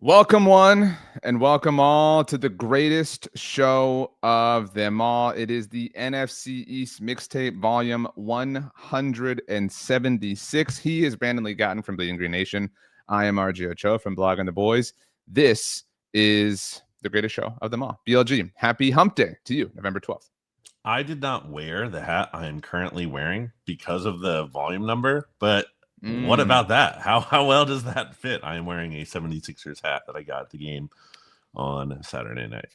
Welcome one and welcome all to the greatest show of them all. It is the NFC East Mixtape volume 176. He is Brandon Gowton from Bleeding Green Nation. I am RJ Ochoa from Blog on the Boys. This is the greatest show of them all. BLG, happy hump day to you, November 12th. I did not wear the hat I am currently wearing because of the volume number, but what about that? How well does that fit? I am wearing a 76ers hat that I got at the game on Saturday night.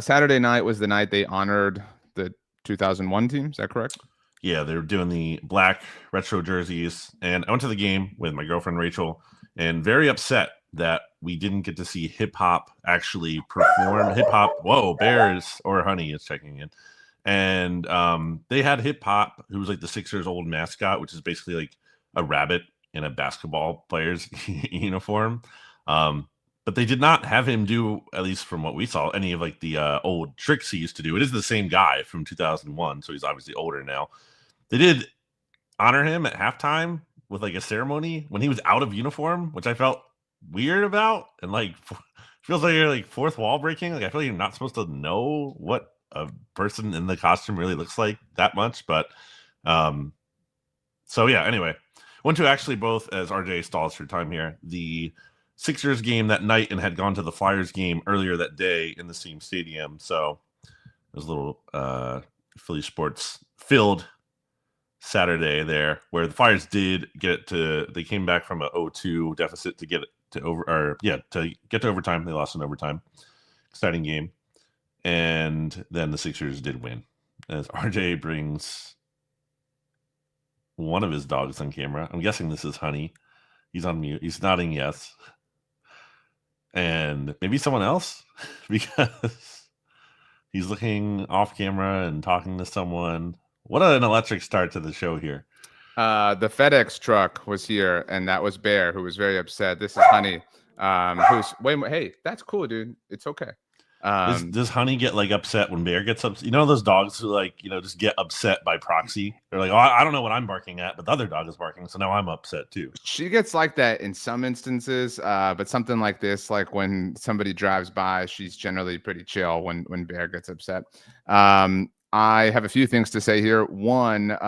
Saturday night was the night they honored the 2001 team. Is that correct? Yeah, they were doing the black retro jerseys, and I went to the game with my girlfriend Rachel, and very upset that we didn't get to see hip hop actually perform hip hop. Whoa, Bears or Honey is checking in. And they had hip hop, who was like the Sixers' old mascot, which is basically like a rabbit in a basketball player's uniform. But they did not have him do, at least from what we saw, any of like the old tricks he used to do. It is the same guy from 2001, so he's obviously older now. They did honor him at halftime with like a ceremony when he was out of uniform, which I felt weird about, and like feels like you're like fourth wall breaking. Like I feel like you're not supposed to know what a person in the costume really looks like that much. But so yeah, anyway, went to actually both, as RJ stalls for time here, the Sixers game that night and had gone to the Flyers game earlier that day in the same stadium. So it was a little Philly sports filled Saturday there, where the Flyers did they came back from a 0-2 deficit to get it to get to overtime. They lost in overtime. Exciting game. And then the Sixers did win, as RJ brings one of his dogs on camera. I'm guessing this is Honey. He's on mute. He's nodding yes. And maybe someone else, because he's looking off camera and talking to someone. What an electric start to the show here. The FedEx truck was here, and that was Bear, who was very upset. This is Honey, who's way more. Hey, that's cool, dude. It's okay. Does Honey get like upset when Bear gets upset? You know those dogs who like, just get upset by proxy? They're like, oh, I don't know what I'm barking at, but the other dog is barking, so now I'm upset too. She gets like that in some instances, but something like this, like when somebody drives by, she's generally pretty chill when Bear gets upset. I have a few things to say here. One,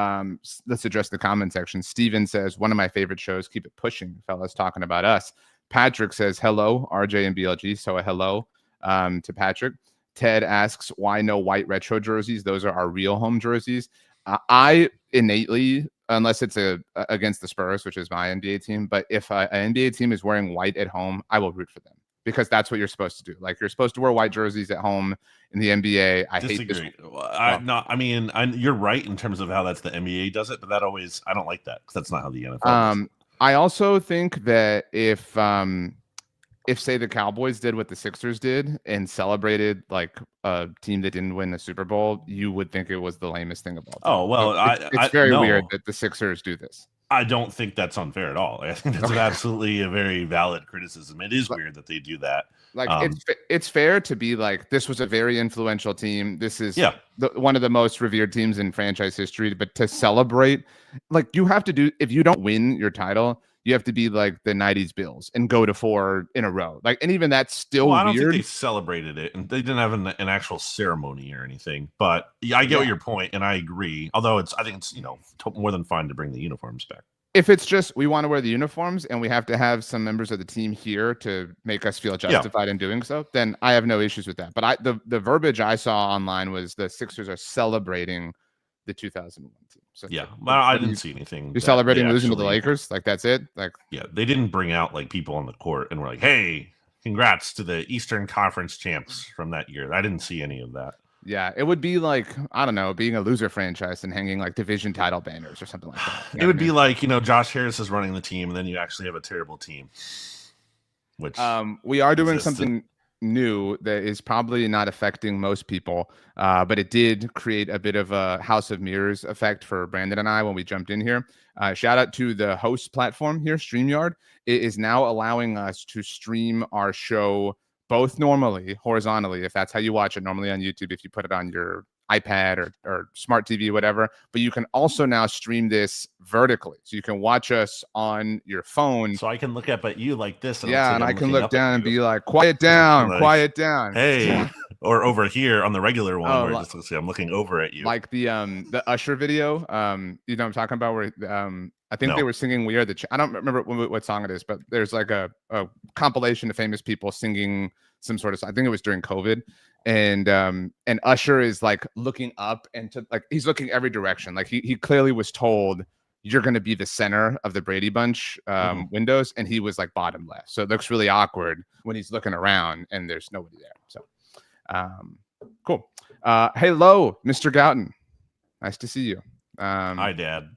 let's address the comment section. Steven says, one of my favorite shows, keep it pushing, fellas, talking about us. Patrick says, hello, RJ and BLG, so a hello to Patrick. Ted asks, why no white retro jerseys? Those are our real home jerseys. I innately, unless it's against the Spurs, which is my NBA team, but if an NBA team is wearing white at home, I will root for them, because that's what you're supposed to do. Like, you're supposed to wear white jerseys at home in the NBA. I disagree. hate this. You're right in terms of how that's the NBA does it, but I don't like that, because that's not how the NFL does it. I also think that if say the Cowboys did what the Sixers did and celebrated like a team that didn't win the Super Bowl, you would think it was the lamest thing of all time. Oh, well, it's very weird that the Sixers do this. I don't think that's unfair at all. I think that's absolutely a very valid criticism. It is weird that they do that. Like, it's fair to be like, this was a very influential team. This is one of the most revered teams in franchise history. But to celebrate, like, you have to do, if you don't win your title, you have to be like the 90s Bills and go to 4 in a row. Like, and even that's still weird. I don't think they celebrated it, and they didn't have an actual ceremony or anything. But I get your point, and I agree. Although I think it's more than fine to bring the uniforms back. If it's just we want to wear the uniforms and we have to have some members of the team here to make us feel justified in doing so, then I have no issues with that. But the verbiage I saw online was the Sixers are celebrating the 2001 team. So I didn't see anything. You're celebrating losing to the Lakers? Like, that's it? Like, they didn't bring out like people on the court and were like, hey, congrats to the Eastern Conference champs from that year. I didn't see any of that. Yeah, it would be like, I don't know, being a loser franchise and hanging like division title banners or something like that. It would be like, Josh Harris is running the team, and then you actually have a terrible team. Which we are doing something new that is probably not affecting most people, but it did create a bit of a House of Mirrors effect for Brandon and I when we jumped in here. Shout out to the host platform here, StreamYard. It is now allowing us to stream our show both normally, horizontally, if that's how you watch it normally on YouTube. If you put it on your iPad or smart TV, whatever. But you can also now stream this vertically, so you can watch us on your phone. So I can look up at you like this. And yeah, and I can look down and be like, "Quiet down, like, quiet down." Hey, or over here on the regular one, where like, just see I'm looking over at you, like the Usher video. You know what I'm talking about, where I think they were singing "We Are the." I don't remember what song it is, but there's like a compilation of famous people singing some sort of. I think it was during COVID, and Usher is like looking up and like he's looking every direction. Like he clearly was told, you're going to be the center of the Brady Bunch windows, and he was like bottom left. So it looks really awkward when he's looking around and there's nobody there. So cool. Hello, Mr. Gowton. Nice to see you. Hi, Dad.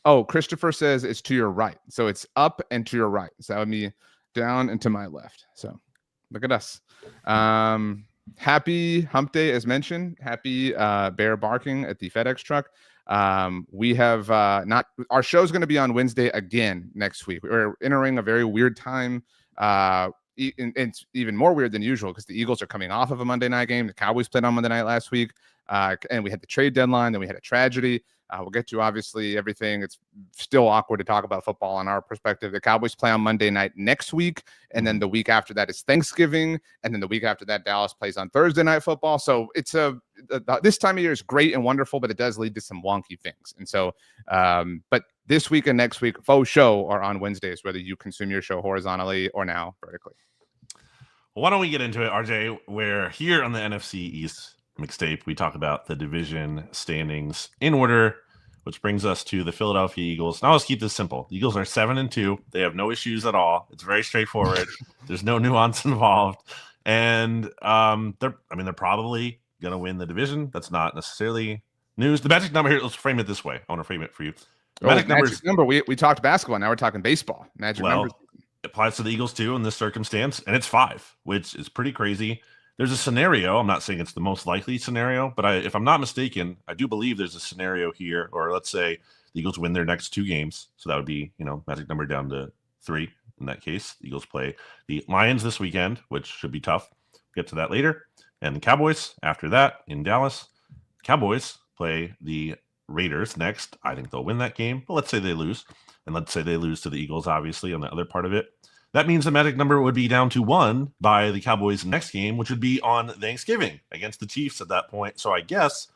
Oh, Christopher says it's to your right. So it's up and to your right. So that would be down and to my left. So look at us. Happy hump day, as mentioned. Happy bear barking at the FedEx truck. We have not, our show's going to be on Wednesday again next week. We're entering a very weird time. It's even more weird than usual because the Eagles are coming off of a Monday night game. The Cowboys played on Monday night last week, and we had the trade deadline. Then we had a tragedy. We'll get to obviously everything. It's still awkward to talk about football on our perspective. The Cowboys play on Monday night next week, and then the week after that is Thanksgiving, and then the week after that Dallas plays on Thursday Night Football. So it's this time of year is great and wonderful, but it does lead to some wonky things. And so, but this week and next week, faux show are on Wednesdays, whether you consume your show horizontally or now vertically. Well, why don't we get into it, RJ? We're here on the NFC East Mixtape. We talk about the division standings in order, which brings us to the Philadelphia Eagles. Now let's keep this simple. The Eagles are 7-2. They have no issues at all. It's very straightforward. There's no nuance involved, and they're probably gonna win the division. That's not necessarily news. The magic number here. Let's frame it this way. I want to frame it for you. The magic number. We talked basketball. Now we're talking baseball. Magic numbers. It applies to the Eagles too in this circumstance, and it's 5, which is pretty crazy. There's a scenario. I'm not saying it's the most likely scenario, but if I'm not mistaken, I do believe there's a scenario here, or let's say the Eagles win their next 2 games. So that would be, magic number down to 3 in that case. The Eagles play the Lions this weekend, which should be tough. We'll get to that later. And the Cowboys after that in Dallas. Cowboys play the Raiders next. I think they'll win that game, but let's say they lose. And let's say they lose to the Eagles, obviously, on the other part of it. That means the magic number would be down to 1 by the Cowboys' next game, which would be on Thanksgiving against the Chiefs at that point. So I guess,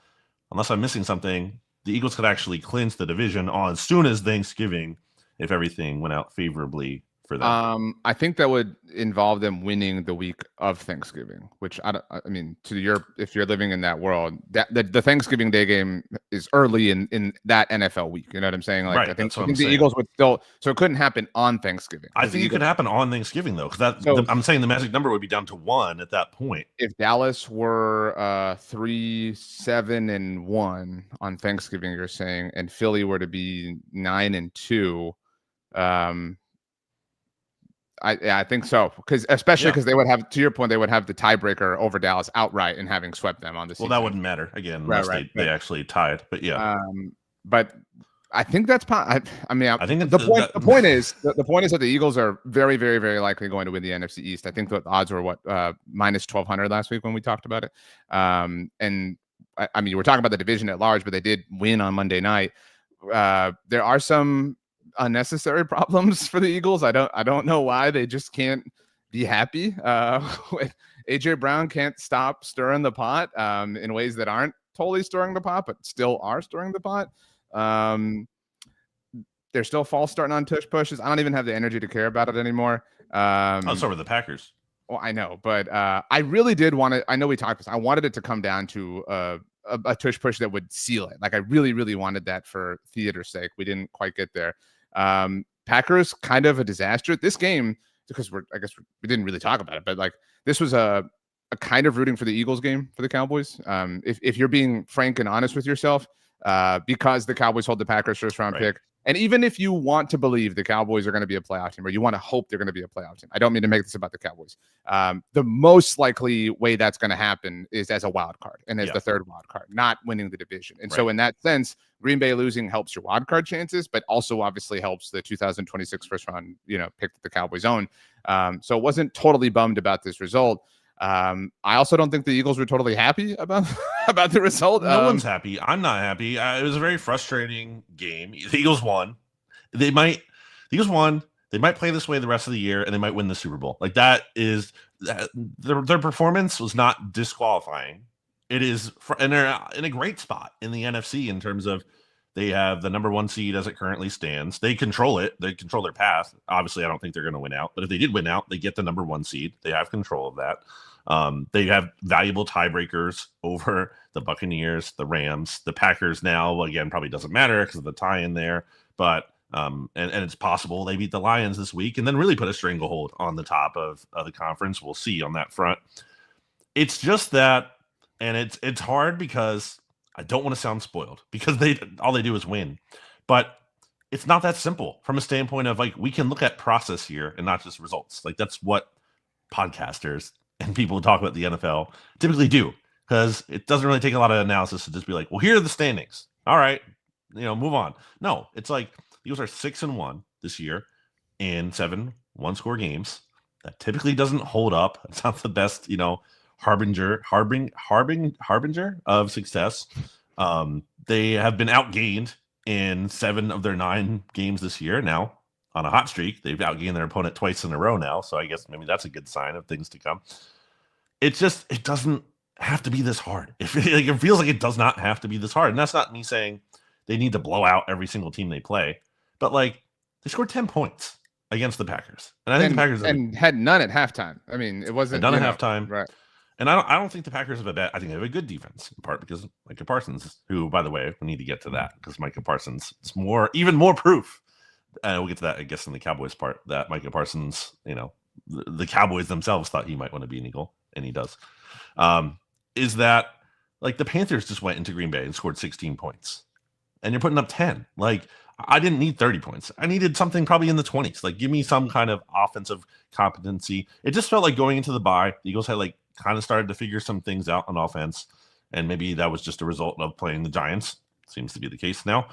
unless I'm missing something, the Eagles could actually clinch the division as soon as Thanksgiving if everything went out favorably for them. I think that would involve them winning the week of Thanksgiving, which if you're living in that world, the Thanksgiving Day game is early in that NFL week. You know what I'm saying? Like, right, I think the Eagles would still, so it couldn't happen on Thanksgiving. I think it could happen on Thanksgiving though, because I'm saying the magic number would be down to 1 at that point. If Dallas were 3-7-1 on Thanksgiving, you're saying, and Philly were to be 9-2. I think so, because they would have, to your point, they would have the tiebreaker over Dallas outright and having swept them on the season. Well, that wouldn't matter again unless they actually tied. But yeah, but I think that's. I think the point is that the Eagles are very, very, very likely going to win the NFC East. I think the odds were minus 1,200 last week when we talked about it. And we're talking about the division at large, but they did win on Monday night. There are some unnecessary problems for the Eagles. I don't know why they just can't be happy. AJ Brown can't stop stirring the pot in ways that aren't totally stirring the pot, but still are stirring the pot. They're still false starting on tush pushes. I don't even have the energy to care about it anymore. I'll start with the Packers. Well, I know, but I really did want to. I know we talked this. I wanted it to come down to a tush push that would seal it. Like I really, really wanted that for theater's sake. We didn't quite get there. Packers kind of a disaster. This game, because we didn't really talk about it, but like this was a kind of rooting for the Eagles game for the Cowboys. If you're being frank and honest with yourself, because the Cowboys hold the Packers first round pick. And even if you want to believe the Cowboys are going to be a playoff team, or you want to hope they're going to be a playoff team, I don't mean to make this about the Cowboys. The most likely way that's going to happen is as a wild card and as the third wild card, not winning the division. And so in that sense, Green Bay losing helps your wild card chances, but also obviously helps the 2026 first round, pick that the Cowboys own. So it wasn't totally bummed about this result. I also don't think the Eagles were totally happy about about the result. No one's happy. I'm not happy. It was a very frustrating game. The Eagles won. The Eagles won. They might play this way the rest of the year, and they might win the Super Bowl. Like that is their performance was not disqualifying. It is, and they're in a great spot in the NFC in terms of they have the number 1 seed as it currently stands. They control it. They control their path. Obviously, I don't think they're going to win out, but if they did win out, they get the number 1 seed. They have control of that. They have valuable tiebreakers over the Buccaneers, the Rams, the Packers. Now, again, probably doesn't matter because of the tie in there, but and it's possible they beat the Lions this week and then really put a stranglehold on the top of the conference. We'll see on that front. It's just that, and it's hard because I don't want to sound spoiled because all they do is win, but it's not that simple from a standpoint of like we can look at process here and not just results. Like that's what podcasters and people who talk about the NFL typically do, because it doesn't really take a lot of analysis to just be like, well, here are the standings. All right, move on. No, it's like the Eagles are 6-1 this year in 7 one-score games. That typically doesn't hold up. It's not the best, harbinger of success. They have been outgained in 7 of their 9 games this year. Now, on a hot streak, they've outgained their opponent twice in a row now. So I guess maybe that's a good sign of things to come. It doesn't have to be this hard. It feels like it does not have to be this hard. And that's not me saying they need to blow out every single team they play, but like they scored 10 points against the Packers. And I think the Packers had none at halftime. I mean, it wasn't none at halftime. Right. And I don't think the Packers have a bad. I think they have a good defense, in part because Micah Parsons, who, by the way, we need to get to that because Micah Parsons is even more proof. We'll get to that, I guess, in the Cowboys part, that Micah Parsons, the Cowboys themselves thought he might want to be an Eagle, and he does. Is that like the Panthers just went into Green Bay and scored 16 points, and you're putting up 10. Like I didn't need 30 points. I needed something probably in the 20s. Like give me some kind of offensive competency. It just felt like going into the bye, the Eagles had kind of started to figure some things out on offense, and maybe that was just a result of playing the Giants. Seems to be the case now.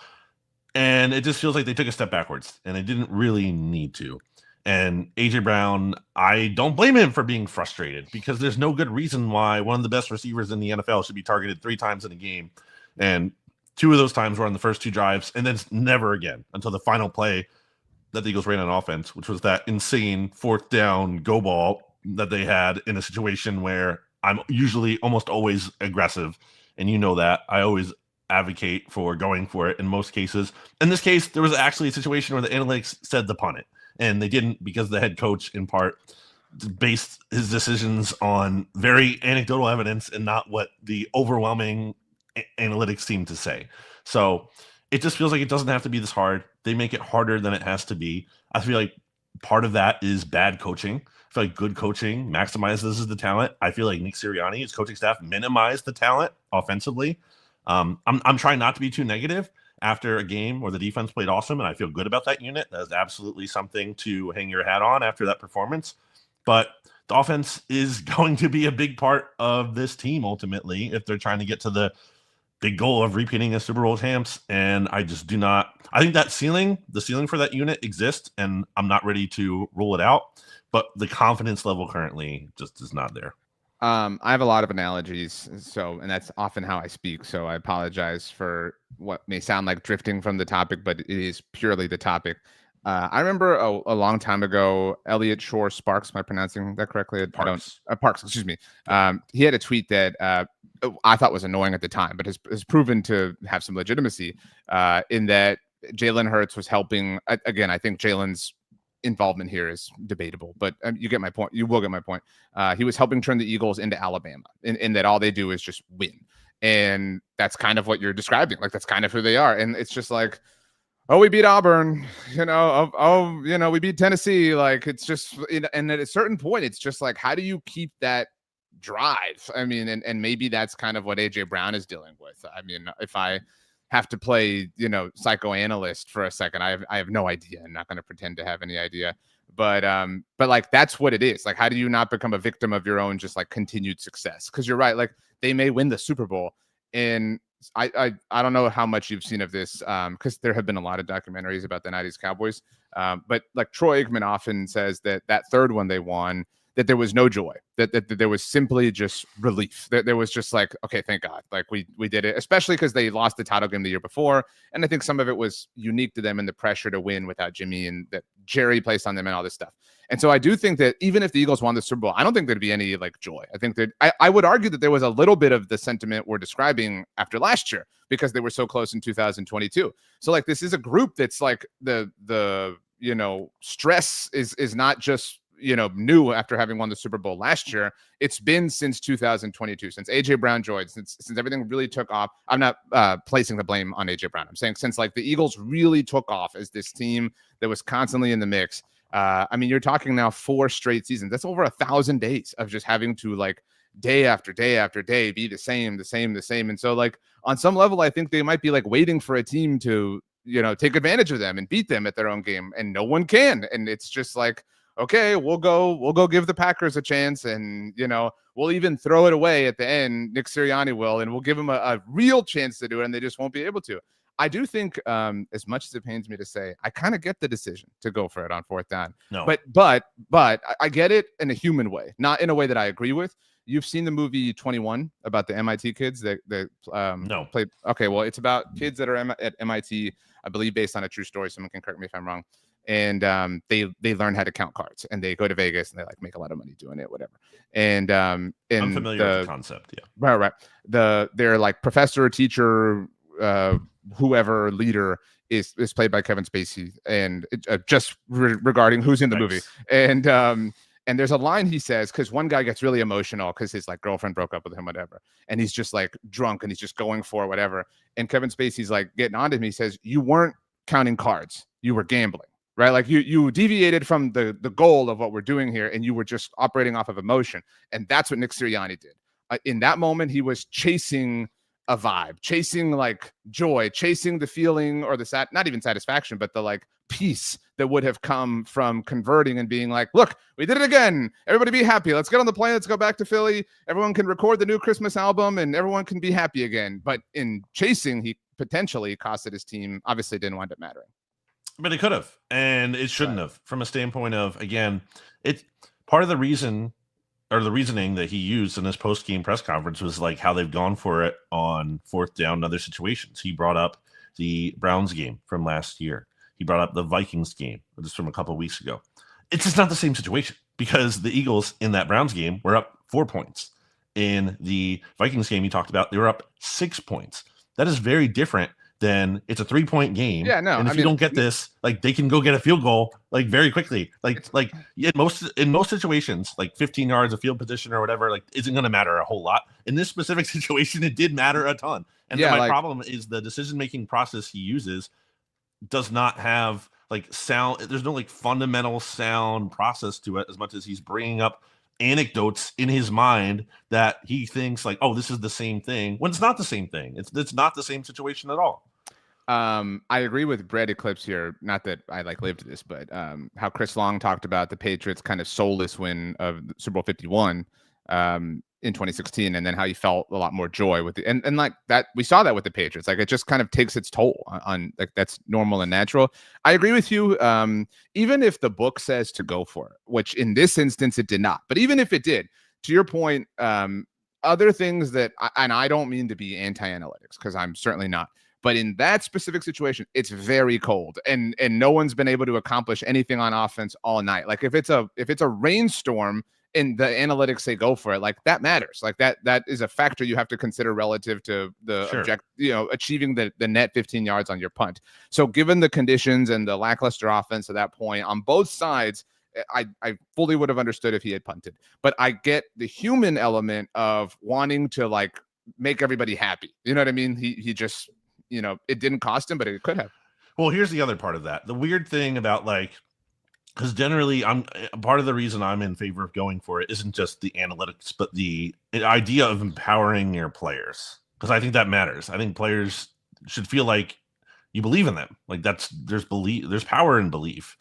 And it just feels like they took a step backwards, and they didn't really need to. And AJ Brown, I don't blame him for being frustrated because there's no good reason why one of the best receivers in the NFL should be targeted 3 times in a game. And 2 of those times were on the first 2 drives, and then never again until the final play that the Eagles ran on offense, which was that insane 4th down go ball that they had in a situation where I'm usually almost always aggressive. And that I always advocate for going for it in most cases. In this case, there was actually a situation where the analytics said to punt it, and they didn't because the head coach, in part, based his decisions on very anecdotal evidence and not what the overwhelming analytics seem to say. So it just feels like it doesn't have to be this hard. They make it harder than it has to be. I feel like part of that is bad coaching. I feel like good coaching maximizes the talent. I feel like Nick Sirianni, his coaching staff, minimized the talent offensively. I'm trying not to be too negative after a game where the defense played awesome, and I feel good about that unit. That is absolutely something to hang your hat on after that performance. But the offense is going to be a big part of this team ultimately if they're trying to get to the big goal of repeating as Super Bowl champs. And I just do not. I think that the ceiling for that unit exists, and I'm not ready to rule it out. But the confidence level currently just is not there. I have a lot of analogies, and that's often how I speak. So I apologize for what may sound like drifting from the topic, but it is purely the topic. I remember a long time ago, Elliot Shore Sparks, am I pronouncing that correctly? Parks, excuse me. He had a tweet that I thought was annoying at the time, but has proven to have some legitimacy in that Jalen Hurts was helping. Again, I think Jalen's involvement here is debatable, but you get my point. You will get my point. He was helping turn the Eagles into Alabama in that all they do is just win. And that's kind of what you're describing. Like, that's kind of who they are. And it's just like, oh, we beat Auburn, we beat Tennessee. Like, it's just, and at a certain point, it's just like, how do you keep that drive? I mean, and maybe that's kind of what AJ Brown is dealing with. I mean, if I have to play, psychoanalyst for a second, I have no idea. I'm not going to pretend to have any idea, but like, that's what it is. Like, how do you not become a victim of your own, just like continued success? Cause you're right. Like, they may win the Super Bowl, and I don't know how much you've seen of this, because there have been a lot of documentaries about the 90s Cowboys. But like Troy Aikman often says that third one they won, that there was no joy, that there was simply just relief. There was just like, okay, thank God, like we did it, especially because they lost the title game the year before, and I think some of it was unique to them and the pressure to win without Jimmy and that Jerry placed on them and all this stuff. And so I do think that even if the Eagles won the Super Bowl, I don't think there'd be any like joy. I think that I would argue that there was a little bit of the sentiment we're describing after last year because they were so close in 2022. So like this is a group that's like the stress is not just new after having won the Super Bowl last year. It's been since 2022, since AJ Brown joined, since everything really took off. I'm not placing the blame on AJ Brown. I'm saying since like the Eagles really took off as this team that was constantly in the mix. I mean, you're talking now 4 straight seasons. That's over 1,000 days of just having to like day after day after day be the same. And so like on some level, I think they might be like waiting for a team to take advantage of them and beat them at their own game, and no one can. And it's just like, okay, we'll go give the Packers a chance, and we'll even throw it away at the end. Nick Sirianni will, and we'll give them a real chance to do it, and they just won't be able to. I do think, as much as it pains me to say, I kind of get the decision to go for it on 4th down. No. But I get it in a human way, not in a way that I agree with. You've seen the movie 21 about the MIT kids that No. played. Okay, well, it's about kids that are at MIT, I believe, based on a true story. Someone can correct me if I'm wrong. And they learn how to count cards, and they go to Vegas and they like make a lot of money doing it, whatever. And I'm familiar with the concept. Yeah. Right. Their like professor, teacher, whoever leader is played by Kevin Spacey, and just regarding who's in the movie. And there's a line he says, because one guy gets really emotional because his like girlfriend broke up with him, whatever, and he's just like drunk and he's just going for whatever. And Kevin Spacey's like getting on to him. He says, "You weren't counting cards, you were gambling." Right? Like you deviated from the goal of what we're doing here, and you were just operating off of emotion. And that's what Nick Sirianni did. In that moment, he was chasing a vibe, chasing like joy, chasing the feeling or the not even satisfaction, but the like peace that would have come from converting and being like, look, we did it again. Everybody be happy. Let's get on the plane. Let's go back to Philly. Everyone can record the new Christmas album and everyone can be happy again. But in chasing, he potentially costed his team. Obviously didn't wind up mattering. But it could have, and it shouldn't have, from a standpoint of, again, it's part of the reason or the reasoning that he used in this post-game press conference was like how they've gone for it on 4th down and other situations. He brought up the Browns game from last year. He brought up the Vikings game just from a couple of weeks ago. It's just not the same situation because the Eagles in that Browns game were up 4 points. In the Vikings game he talked about, they were up 6 points. That is very different than it's a 3-point game. Yeah, no. And if you don't get this, like they can go get a field goal like very quickly. Like in most situations, like 15 yards of field position or whatever, like isn't going to matter a whole lot. In this specific situation, it did matter a ton. And then my problem is the decision-making process he uses does not have like sound. There's no like fundamental sound process to it as much as he's bringing up anecdotes in his mind that he thinks like, oh, this is the same thing when it's not the same thing. It's not the same situation at all. I agree with Brad Eclipse here. Not that I like lived this, but how Chris Long talked about the Patriots' kind of soulless win of Super Bowl 51 in 2016, and then how he felt a lot more joy with it. And like that, we saw that with the Patriots. Like it just kind of takes its toll on like that's normal and natural. I agree with you. Even if the book says to go for it, which in this instance it did not, but even if it did, to your point, other things that, and I don't mean to be anti-analytics because I'm certainly not. But in that specific situation, it's very cold, and no one's been able to accomplish anything on offense all night. Like if it's a rainstorm and the analytics say go for it, like that matters. Like that is a factor you have to consider relative to the achieving the net 15 yards on your punt. So given the conditions and the lackluster offense at that point on both sides, I fully would have understood if he had punted. But I get the human element of wanting to like make everybody happy. You know what I mean? He just, it didn't cost him, but it could have. Well, here's the other part of that. The weird thing about like, because generally I'm part of the reason I'm in favor of going for it isn't just the analytics, but the idea of empowering your players. Because I think that matters. I think players should feel like you believe in them. Like there's power in belief.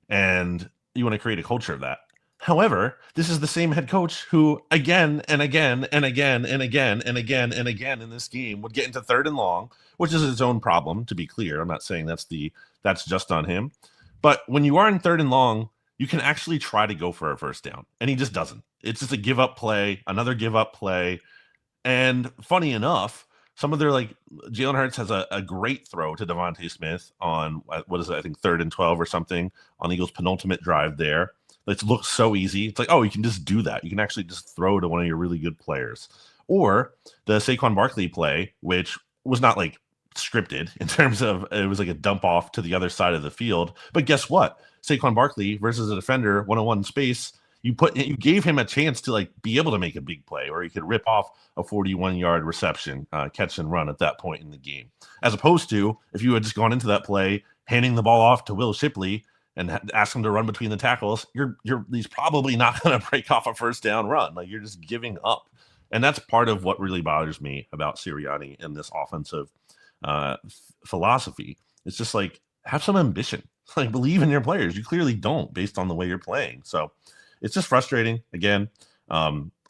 And you want to create a culture of that. However, this is the same head coach who again and again and again and again and again and again in this game would get into 3rd and long, which is his own problem, to be clear. I'm not saying that's just on him. But when you are in 3rd and long, you can actually try to go for a first down. And he just doesn't. It's just a give up play, another give up play. And funny enough, some of their Jalen Hurts has a great throw to Devontae Smith on what is it? I think 3rd and 12 or something on Eagles' penultimate drive there. It looks so easy. It's like, oh, you can just do that. You can actually just throw to one of your really good players. Or the Saquon Barkley play, which was not scripted in terms of it was like a dump off to the other side of the field. But guess what? Saquon Barkley versus a defender, 1-on-1 space. You gave him a chance to be able to make a big play, or he could rip off a 41-yard reception, catch and run at that point in the game. As opposed to if you had just gone into that play, handing the ball off to Will Shipley and ask him to run between the tackles, he's probably not going to break off a first down run. You're just giving up. And that's part of what really bothers me about Sirianni and this offensive philosophy. It's just have some ambition, believe in your players. You clearly don't based on the way you're playing. So it's just frustrating. Again,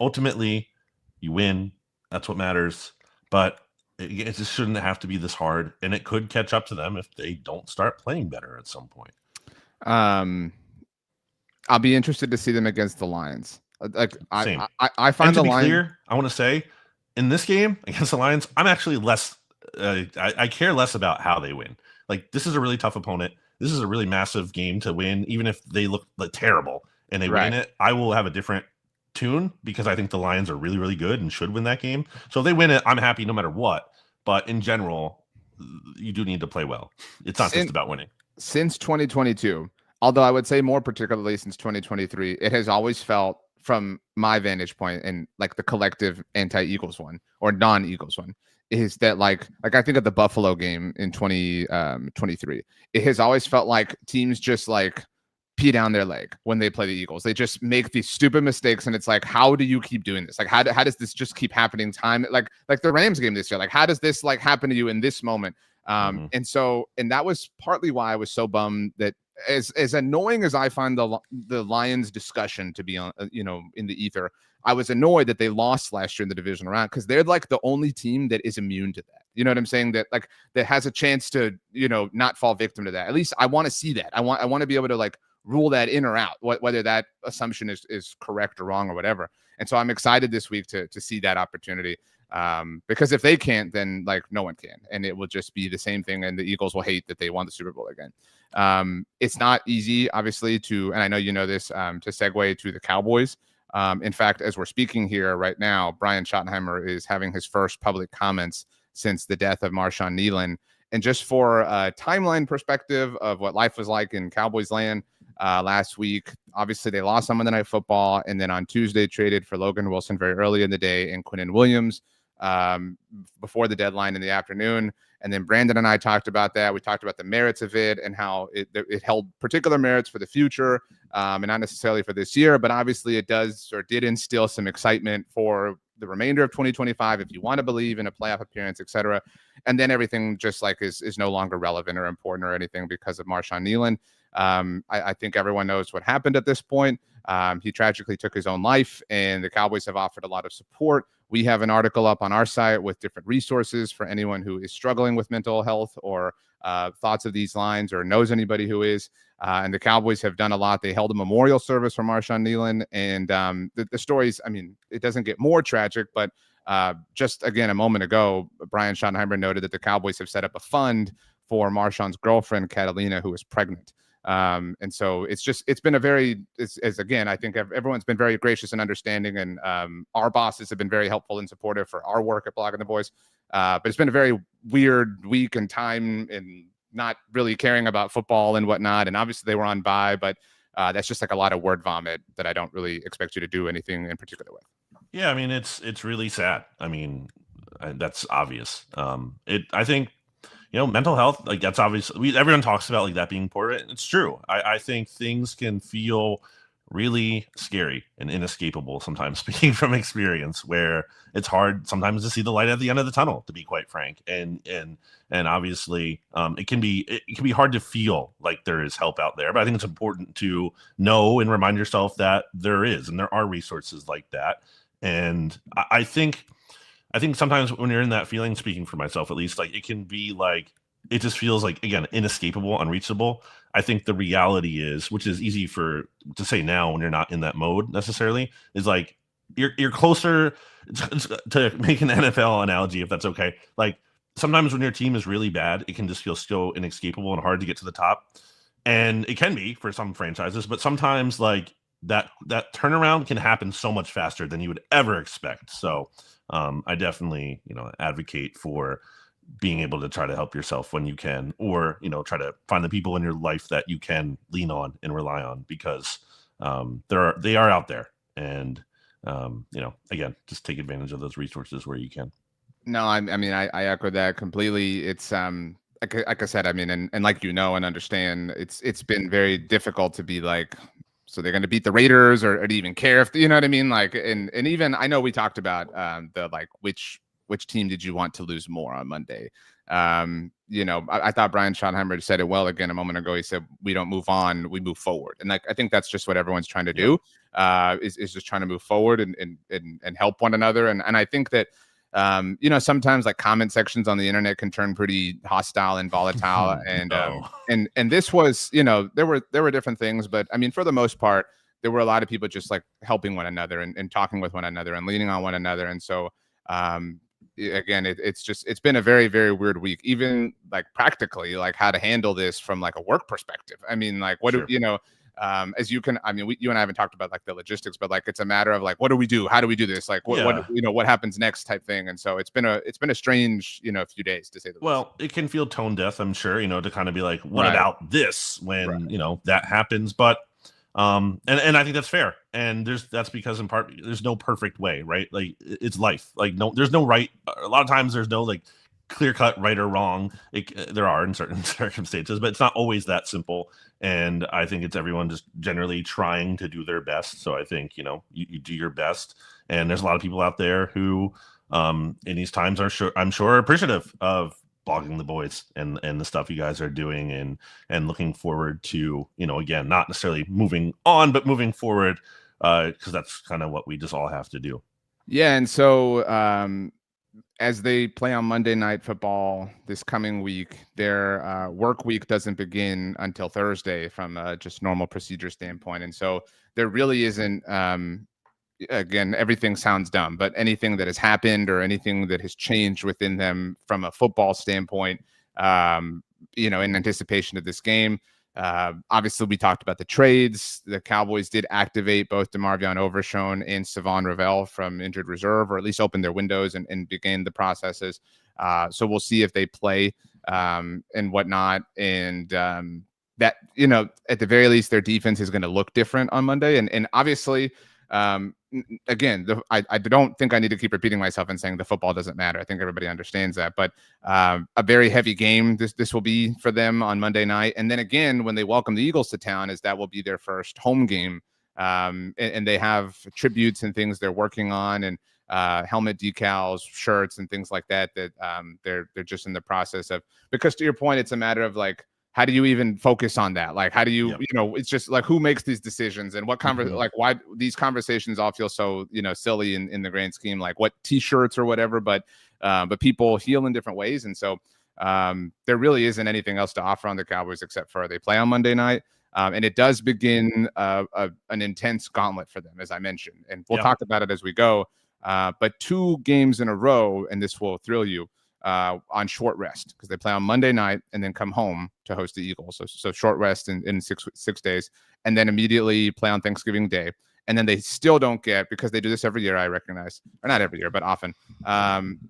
ultimately you win. That's what matters. But it just shouldn't have to be this hard. And it could catch up to them if they don't start playing better at some point. I'll be interested to see them against the Lions. Same. I find the Lions clear. I want to say in this game against the Lions, I'm actually less. I care less about how they win. This is a really tough opponent. This is a really massive game to win, even if they look terrible and they win it. I will have a different tune because I think the Lions are really, really good and should win that game. So if they win it, I'm happy no matter what. But in general, you do need to play well. It's not just about winning. Since 2022, although I would say more particularly since 2023, it has always felt, from my vantage point and the collective anti-Eagles one or non-Eagles one, is that I think of the Buffalo game in 2023, it has always felt like teams just pee down their leg when they play the Eagles. They just make these stupid mistakes, and it's how do you keep doing this? How does this just keep happening time? Like the Rams game this year, how does this happen to you in this moment? And that was partly why I was so bummed that as annoying as I find the Lions discussion to be on, in the ether, I was annoyed that they lost last year in the divisional round because they're the only team that is immune to that. You know what I'm saying? That that has a chance to, not fall victim to that. At least I want to see that. I want to be able to rule that in or out, whether that assumption is correct or wrong or whatever. And so I'm excited this week to see that opportunity. Because if they can't, then no one can, and it will just be the same thing, and the Eagles will hate that they won the Super Bowl again. It's not easy, obviously, and I know you know this, to segue to the Cowboys. In fact, as we're speaking here right now, Brian Schottenheimer is having his first public comments since the death of Marshawn Nealon. And just for a timeline perspective of what life was like in Cowboys land last week, obviously they lost on Monday Night Football, and then on Tuesday traded for Logan Wilson very early in the day and Quinnen Williams before the deadline in the afternoon. And then Brandon and I talked about that. We talked about the merits of it and how it held particular merits for the future and not necessarily for this year, but obviously it does or did instill some excitement for the remainder of 2025 if you want to believe in a playoff appearance, etc. And then everything just is no longer relevant or important or anything because of Marshawn Nealon. I think everyone knows what happened at this point. He tragically took his own life, and the Cowboys have offered a lot of support. We have an article up on our site with different resources for anyone who is struggling with mental health or thoughts of these lines or knows anybody who is. And the Cowboys have done a lot. They held a memorial service for Marshawn Nealon, and the stories, it doesn't get more tragic, but just again, a moment ago, Brian Schottenheimer noted that the Cowboys have set up a fund for Marshawn's girlfriend, Catalina, who is pregnant. And so it's been again, I think everyone's been very gracious and understanding, and our bosses have been very helpful and supportive for our work at Blogging the Boys. But it's been a very weird week and time, and not really caring about football and whatnot. And obviously they were on bye, but that's just a lot of word vomit that I don't really expect you to do anything in particular with. Yeah, it's really sad. That's obvious. I think, mental health, that's obvious. Everyone talks about that being important. It's true. I think things can feel really scary and inescapable sometimes, speaking from experience, where it's hard sometimes to see the light at the end of the tunnel, to be quite frank. And obviously it can be hard to feel like there is help out there, but I think it's important to know and remind yourself that there is, and there are resources like that. And I think sometimes when you're in that feeling, speaking for myself at least, it can be it just feels again, inescapable, unreachable. I think the reality is, which is easy to say now when you're not in that mode necessarily, is like you're closer to make an NFL analogy, if that's okay. Like sometimes when your team is really bad, it can just feel so inescapable and hard to get to the top. And it can be for some franchises, but sometimes like that turnaround can happen so much faster than you would ever expect. So I definitely, advocate for being able to try to help yourself when you can, or, try to find the people in your life that you can lean on and rely on, because they are out there. And, again, just take advantage of those resources where you can. No, I mean, I echo that completely. It's like I said, I mean, and like and understand, it's been very difficult to be like, so they're going to beat the Raiders, or to even care if you know what I mean. Like, and even I know we talked about the like which team did you want to lose more on Monday. I thought Brian Schottenheimer said it well again a moment ago. He said, "We don't move on, we move forward," and like I think that's just what everyone's trying to do. Is just trying to move forward and help one another. And I think that. Sometimes like comment sections on the internet can turn pretty hostile and volatile. And this was, there were different things, but I mean, for the most part, there were a lot of people just like helping one another and talking with one another and leaning on one another. And so, again, it's been a very, very weird week, even like practically like how to handle this from like a work perspective. I mean, like what Sure. as you can, I mean, you and I haven't talked about like the logistics, but like it's a matter of like, what do we do? How do we do this? Like, what happens next type thing. And so it's been a strange, few days to say the least. Well, it can feel tone deaf, I'm sure, to kind of be like, what about this when, that happens. But, and I think that's fair. And that's because in part, there's no perfect way, right? Like it's life. Like there's no right. A lot of times there's no like clear cut right or wrong. There are in certain circumstances, but it's not always that simple. And I think it's everyone just generally trying to do their best. So I think, you do your best. And there's a lot of people out there who, in these times I'm sure appreciative of blogging the boys and the stuff you guys are doing and looking forward to, again, not necessarily moving on, but moving forward, because that's kind of what we just all have to do. Yeah. And so, as they play on Monday Night Football this coming week, their work week doesn't begin until Thursday from just normal procedure standpoint. And so there really isn't, again, everything sounds dumb, but anything that has happened or anything that has changed within them from a football standpoint, in anticipation of this game. Obviously, we talked about the trades. The Cowboys did activate both DeMarvion Overshown and Savon Ravel from injured reserve, or at least open their windows and begin the processes. So we'll see if they play and whatnot. And that, at the very least, their defense is going to look different on Monday. And obviously, again, I don't think I need to keep repeating myself and saying the football doesn't matter. I think everybody understands that, but a very heavy game this will be for them on Monday night. And then again, when they welcome the Eagles to town, that will be their first home game. And they have tributes and things they're working on, and helmet decals, shirts, and things like that they're just in the process of, because to your point, it's a matter of like, how do you even focus on that? Like, how do you, it's just like, who makes these decisions and what like why these conversations all feel so, silly in the grand scheme, like what t-shirts or whatever, but people heal in different ways. And so there really isn't anything else to offer on the Cowboys except for they play on Monday night. And it does begin an intense gauntlet for them, as I mentioned, and we'll talk about it as we go. But 2 games in a row, and this will thrill you, on short rest, because they play on Monday night and then come home to host the Eagles. So short rest in 6 days, and then immediately play on Thanksgiving Day. And then they still don't get, because they do this every year, I recognize, or not every year, but often,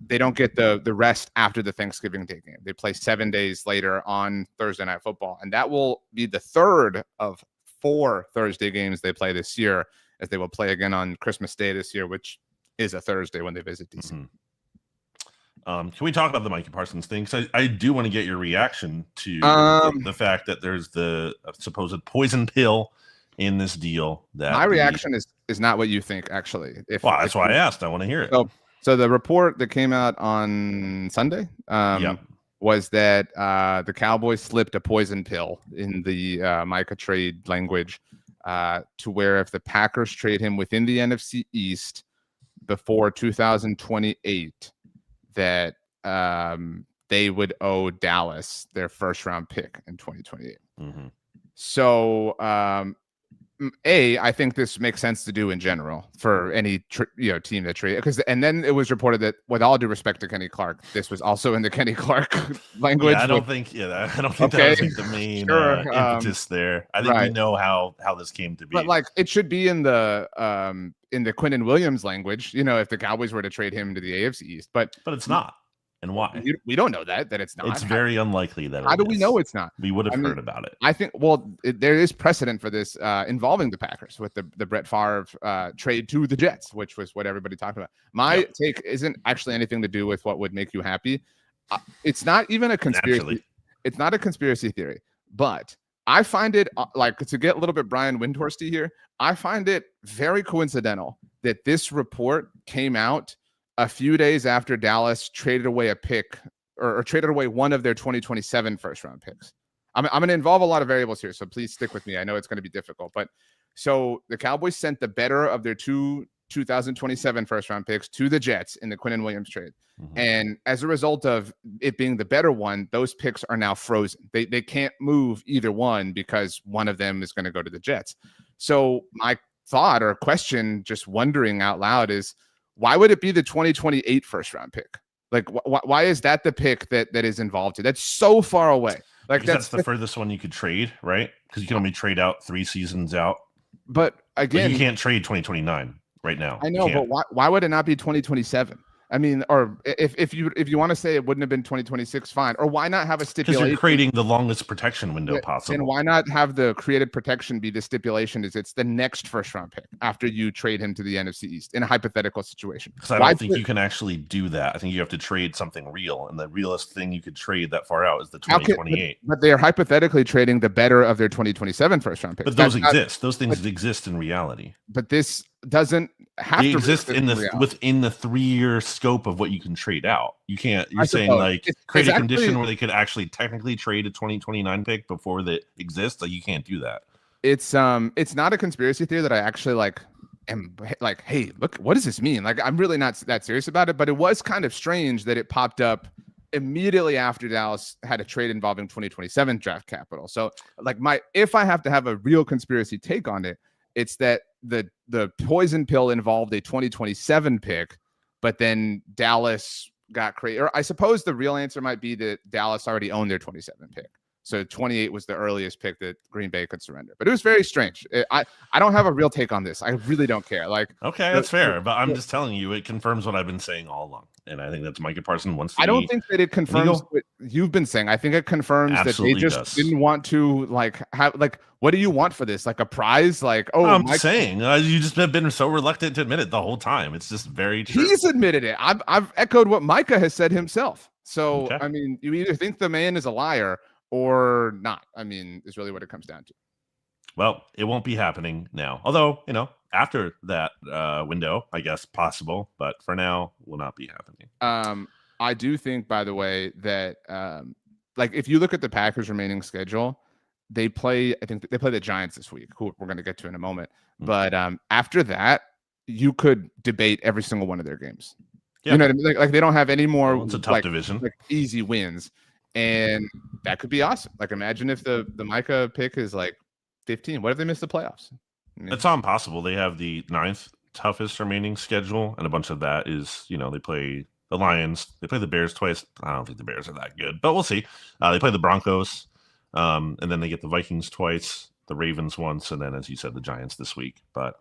they don't get the rest after the Thanksgiving Day game. They play 7 days later on Thursday Night Football. And that will be the 3rd of 4 Thursday games they play this year, as they will play again on Christmas Day this year, which is a Thursday when they visit DC. Mm-hmm. Can we talk about the Micah Parsons thing? Because I do want to get your reaction to the fact that there's the supposed poison pill in this deal. That my reaction is not what you think, actually. That's why I asked. I want to hear it. So the report that came out on Sunday was that the Cowboys slipped a poison pill in the Micah trade language to where if the Packers trade him within the NFC East before 2028, that they would owe Dallas their first round pick in 2028. Mm-hmm. So, I think this makes sense to do in general for any team that trade, and then it was reported that, with all due respect to Kenny Clark, this was also in the Kenny Clark language. I don't think that was like the main impetus there. I think we know how this came to be. But like, it should be in the Quinnen Williams language, if the Cowboys were to trade him to the AFC East, but it's not. And why? We don't know that it's not. It's very unlikely that. How do we know it's not? We would have heard about it. I think. Well, there is precedent for this involving the Packers with the Brett Favre trade to the Jets, which was what everybody talked about. My take isn't actually anything to do with what would make you happy. It's not even a conspiracy. Naturally. It's not a conspiracy theory, but I find it like, to get a little bit Brian Windhorsty here, I find it very coincidental that this report came out a few days after Dallas traded away a pick or traded away one of their 2027 first round picks. I'm going to involve a lot of variables here, so please stick with me. I know it's going to be difficult, but so the Cowboys sent the better of their 2027 first round picks to the Jets in the Quinnen Williams trade. Mm-hmm. And as a result of it being the better one, those picks are now frozen. They can't move either one because one of them is going to go to the Jets. So my thought or question, just wondering out loud, is, why would it be the 2028 first round pick? Like, why is that the pick that is involved here? That's so far away. Like, that's the furthest one you could trade, right? Because you can only trade out 3 seasons out. But again, you can't trade 2029 right now. I know, but why would it not be 2027? I mean, or if you want to say it wouldn't have been 2026, fine. Or why not have a stipulation? Because you're creating the longest protection window possible. And why not have the created protection be the stipulation is it's the next first round pick after you trade him to the NFC East in a hypothetical situation? Because I don't think you can actually do that. I think you have to trade something real, and the realest thing you could trade that far out is the 2028. But they are hypothetically trading the better of their 2027 first round picks. But those exist. Those things exist in reality. But this doesn't have to exist within the 3-year scope of what you can trade out. You can't. You're saying like create a condition where they could actually technically trade a 2029 pick before that exists. Like, you can't do that. It's not a conspiracy theory that I actually am like, hey, look, what does this mean? Like, I'm really not that serious about it, but it was kind of strange that it popped up immediately after Dallas had a trade involving 2027 draft capital. So like, if I have to have a real conspiracy take on it, it's that the poison pill involved a 2027 pick, but then Dallas got crazy. Or I suppose the real answer might be that Dallas already owned their 27 pick. So 28 was the earliest pick that Green Bay could surrender. But it was very strange. I don't have a real take on this. I really don't care. Like, okay, that's fair. But I'm just telling you, it confirms what I've been saying all along. And I think that's Micah Parsons wants to. I don't think that it confirms what you've been saying. I think it confirms that they just didn't want to what do you want for this? Like a prize? Like, I'm saying you just have been so reluctant to admit it the whole time. It's just very true. He's admitted it. I've echoed what Micah has said himself. So okay. I mean, you either think the man is a liar or not. I mean, is really what it comes down to. Well, it won't be happening now. Although, after that window, I guess possible, but for now will not be happening. I do think, by the way, that if you look at the Packers' remaining schedule, they play the Giants this week, who we're going to get to in a moment. Mm-hmm. But after that, you could debate every single one of their games. Yeah. You know what I mean? Like they don't have any more. Well, it's a tough division. Easy wins. And that could be awesome. Like, imagine if the Micah pick is 15. What if they miss the playoffs? It's not impossible. They have the 9th toughest remaining schedule, and a bunch of that is, they play the Lions. They play the Bears twice. I don't think the Bears are that good, but we'll see. They play the Broncos, and then they get the Vikings twice, the Ravens once, and then, as you said, the Giants this week. But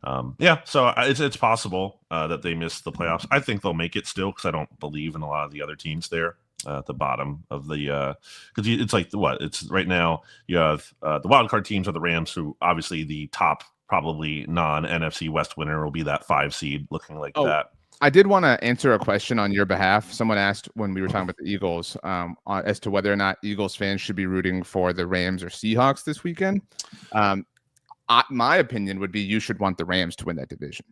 so it's possible that they miss the playoffs. I think they'll make it still, because I don't believe in a lot of the other teams there. At the bottom of the because it's it's right now you have the wild card teams are the Rams, who obviously the top probably non-NFC West winner will be that 5 seed looking like that. I did want to answer a question on your behalf. Someone asked when we were talking about the Eagles as to whether or not Eagles fans should be rooting for the Rams or Seahawks this weekend. My opinion would be you should want the Rams to win that division.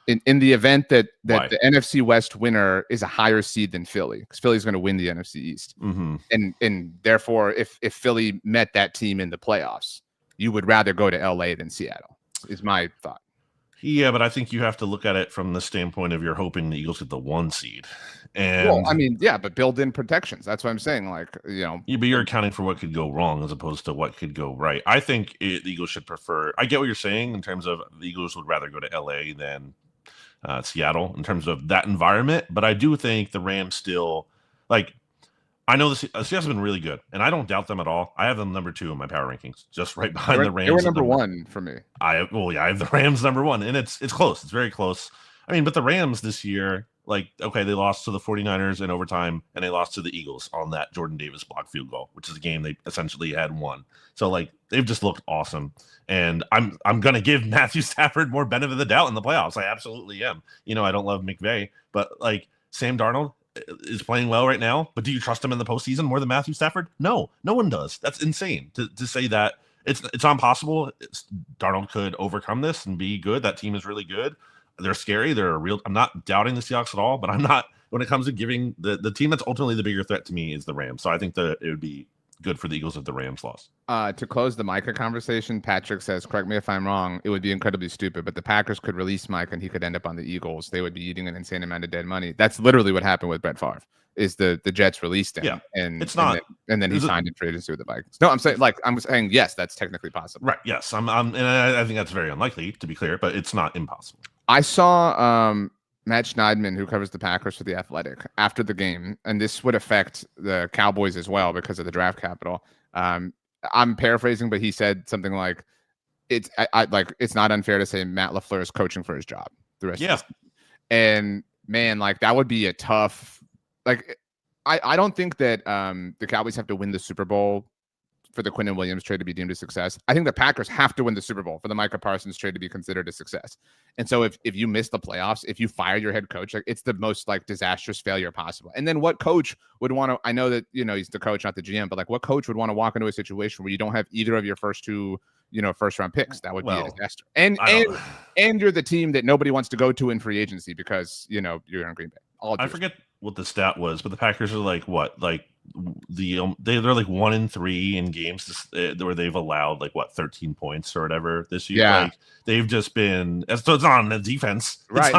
In the event that the NFC West winner is a higher seed than Philly, because Philly's going to win the NFC East. Mm-hmm. And therefore, if Philly met that team in the playoffs, you would rather go to LA than Seattle, is my thought. Yeah, but I think you have to look at it from the standpoint of you're hoping the Eagles get the 1 seed. And Well, I mean, yeah, but build in protections. That's what I'm saying. Like, but you're accounting for what could go wrong as opposed to what could go right. I think the Eagles should prefer. I get what you're saying in terms of the Eagles would rather go to LA than Seattle in terms of that environment. But I do think the Rams still, like, I know the Seattle's been really good, and I don't doubt them at all. I have them number 2 in my power rankings, just right behind the Rams. They were number 1 for me. I have the Rams number 1, and it's close. It's very close. I mean, but the Rams this year, like, okay, they lost to the 49ers in overtime, and they lost to the Eagles on that Jordan Davis block field goal, which is a game they essentially had won. So, like, they've just looked awesome. And I'm going to give Matthew Stafford more benefit of the doubt in the playoffs. I absolutely am. I don't love McVay, but, like, Sam Darnold is playing well right now, but do you trust him in the postseason more than Matthew Stafford? No one does. That's insane to say that. It's not possible. Darnold could overcome this and be good. That team is really good. They're scary. They're real. I'm not doubting the Seahawks at all, but I'm not when it comes to giving the team that's ultimately the bigger threat to me is the Rams. So I think that it would be good for the Eagles if the Rams lost. To close the Micah conversation, Patrick says, correct me if I'm wrong, it would be incredibly stupid, but the Packers could release Micah and he could end up on the Eagles. They would be eating an insane amount of dead money. That's literally what happened with Brett Favre. Is the Jets released him, yeah, and it's not, and then he signed in free agency with the Vikings. No, I'm saying yes, that's technically possible. Right? Yes, and I think that's very unlikely to be clear, but it's not impossible. I saw Matt Schneidman, who covers the Packers for The Athletic, after the game, and this would affect the Cowboys as well because of the draft capital. I'm paraphrasing, but he said something like, "It's it's not unfair to say Matt LaFleur is coaching for his job the rest of the season." And man, like that would be a tough. Like, I don't think that the Cowboys have to win the Super Bowl for the Quinnen Williams trade to be deemed a success. I think the Packers have to win the Super Bowl for the Micah Parsons trade to be considered a success. And so if you miss the playoffs, if you fire your head coach, like it's the most like disastrous failure possible. And then what coach would want to, I know that, he's the coach, not the GM, but like what coach would want to walk into a situation where you don't have either of your first 2 first round picks? That would be a disaster. And you're the team that nobody wants to go to in free agency because, you're in Green Bay. I forget what the stat was, but the Packers are like what? Like they're like 1-3 in games where they've allowed 13 points or whatever this year. Yeah. Like they've just been, so it's not on the defense. Right.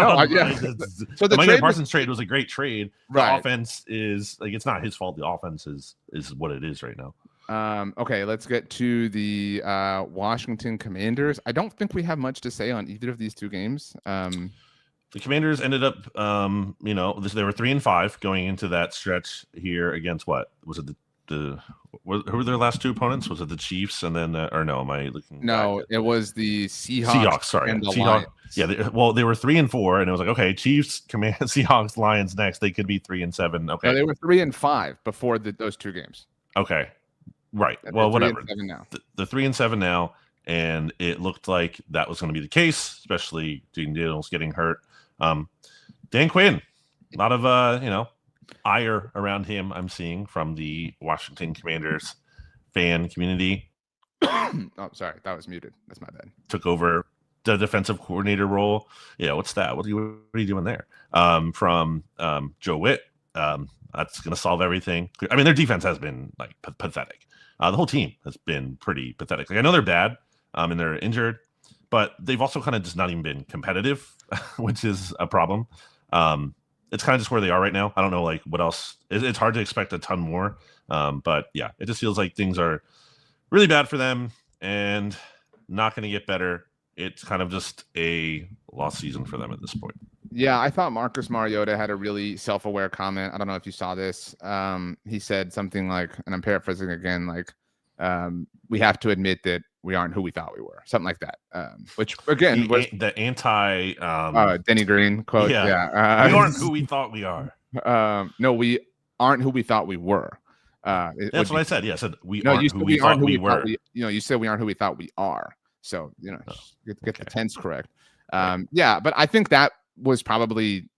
So the Micah Parsons trade was a great trade. Right. The offense is it's not his fault. The offense is what it is right now. Okay, let's get to the Washington Commanders. I don't think we have much to say on either of these 2 games. The Commanders ended up, they were 3-5 going into that stretch here against what was it? Who were their last 2 opponents? Was it the Chiefs and then, or no? Am I looking? No, it was the Seahawks. Sorry, and the Seahawks. Lions. Yeah, they were 3-4, and it was like, okay, Chiefs, Seahawks, Lions next. They could be 3-7. Okay, no, they were 3-5 before those 2 games. Okay, right. Well, whatever. They're 3-7 now, and it looked like that was going to be the case, especially Dean Daniels getting hurt. Dan Quinn, a lot of ire around him I'm seeing from the Washington Commanders fan community. Oh, sorry, that was muted. That's my bad. Took over the defensive coordinator role. Yeah, what's that? What are you doing there? From Joe Witt. That's going to solve everything. I mean, their defense has been like pathetic. The whole team has been pretty pathetic. Like I know they're bad, and they're injured, but they've also kind of just not even been competitive, which is a problem. It's kind of just where they are right now. I don't know, like what else. It's hard to expect a ton more. But yeah, it just feels like things are really bad for them and not going to get better. It's kind of just a lost season for them at this point. Yeah, I thought Marcus Mariota had a really self-aware comment. I don't know if you saw this. He said something like, and I'm paraphrasing again, like, we have to admit that we aren't who we thought we were. Something like that. Which, again, was the anti Denny Green quote. Yeah. We aren't who we thought we are. No, we aren't who we thought we were. That's what I said. Yeah, I said we aren't who we thought we were. You said we aren't who we thought we are. So, get the tense correct. Yeah, but I think that was probably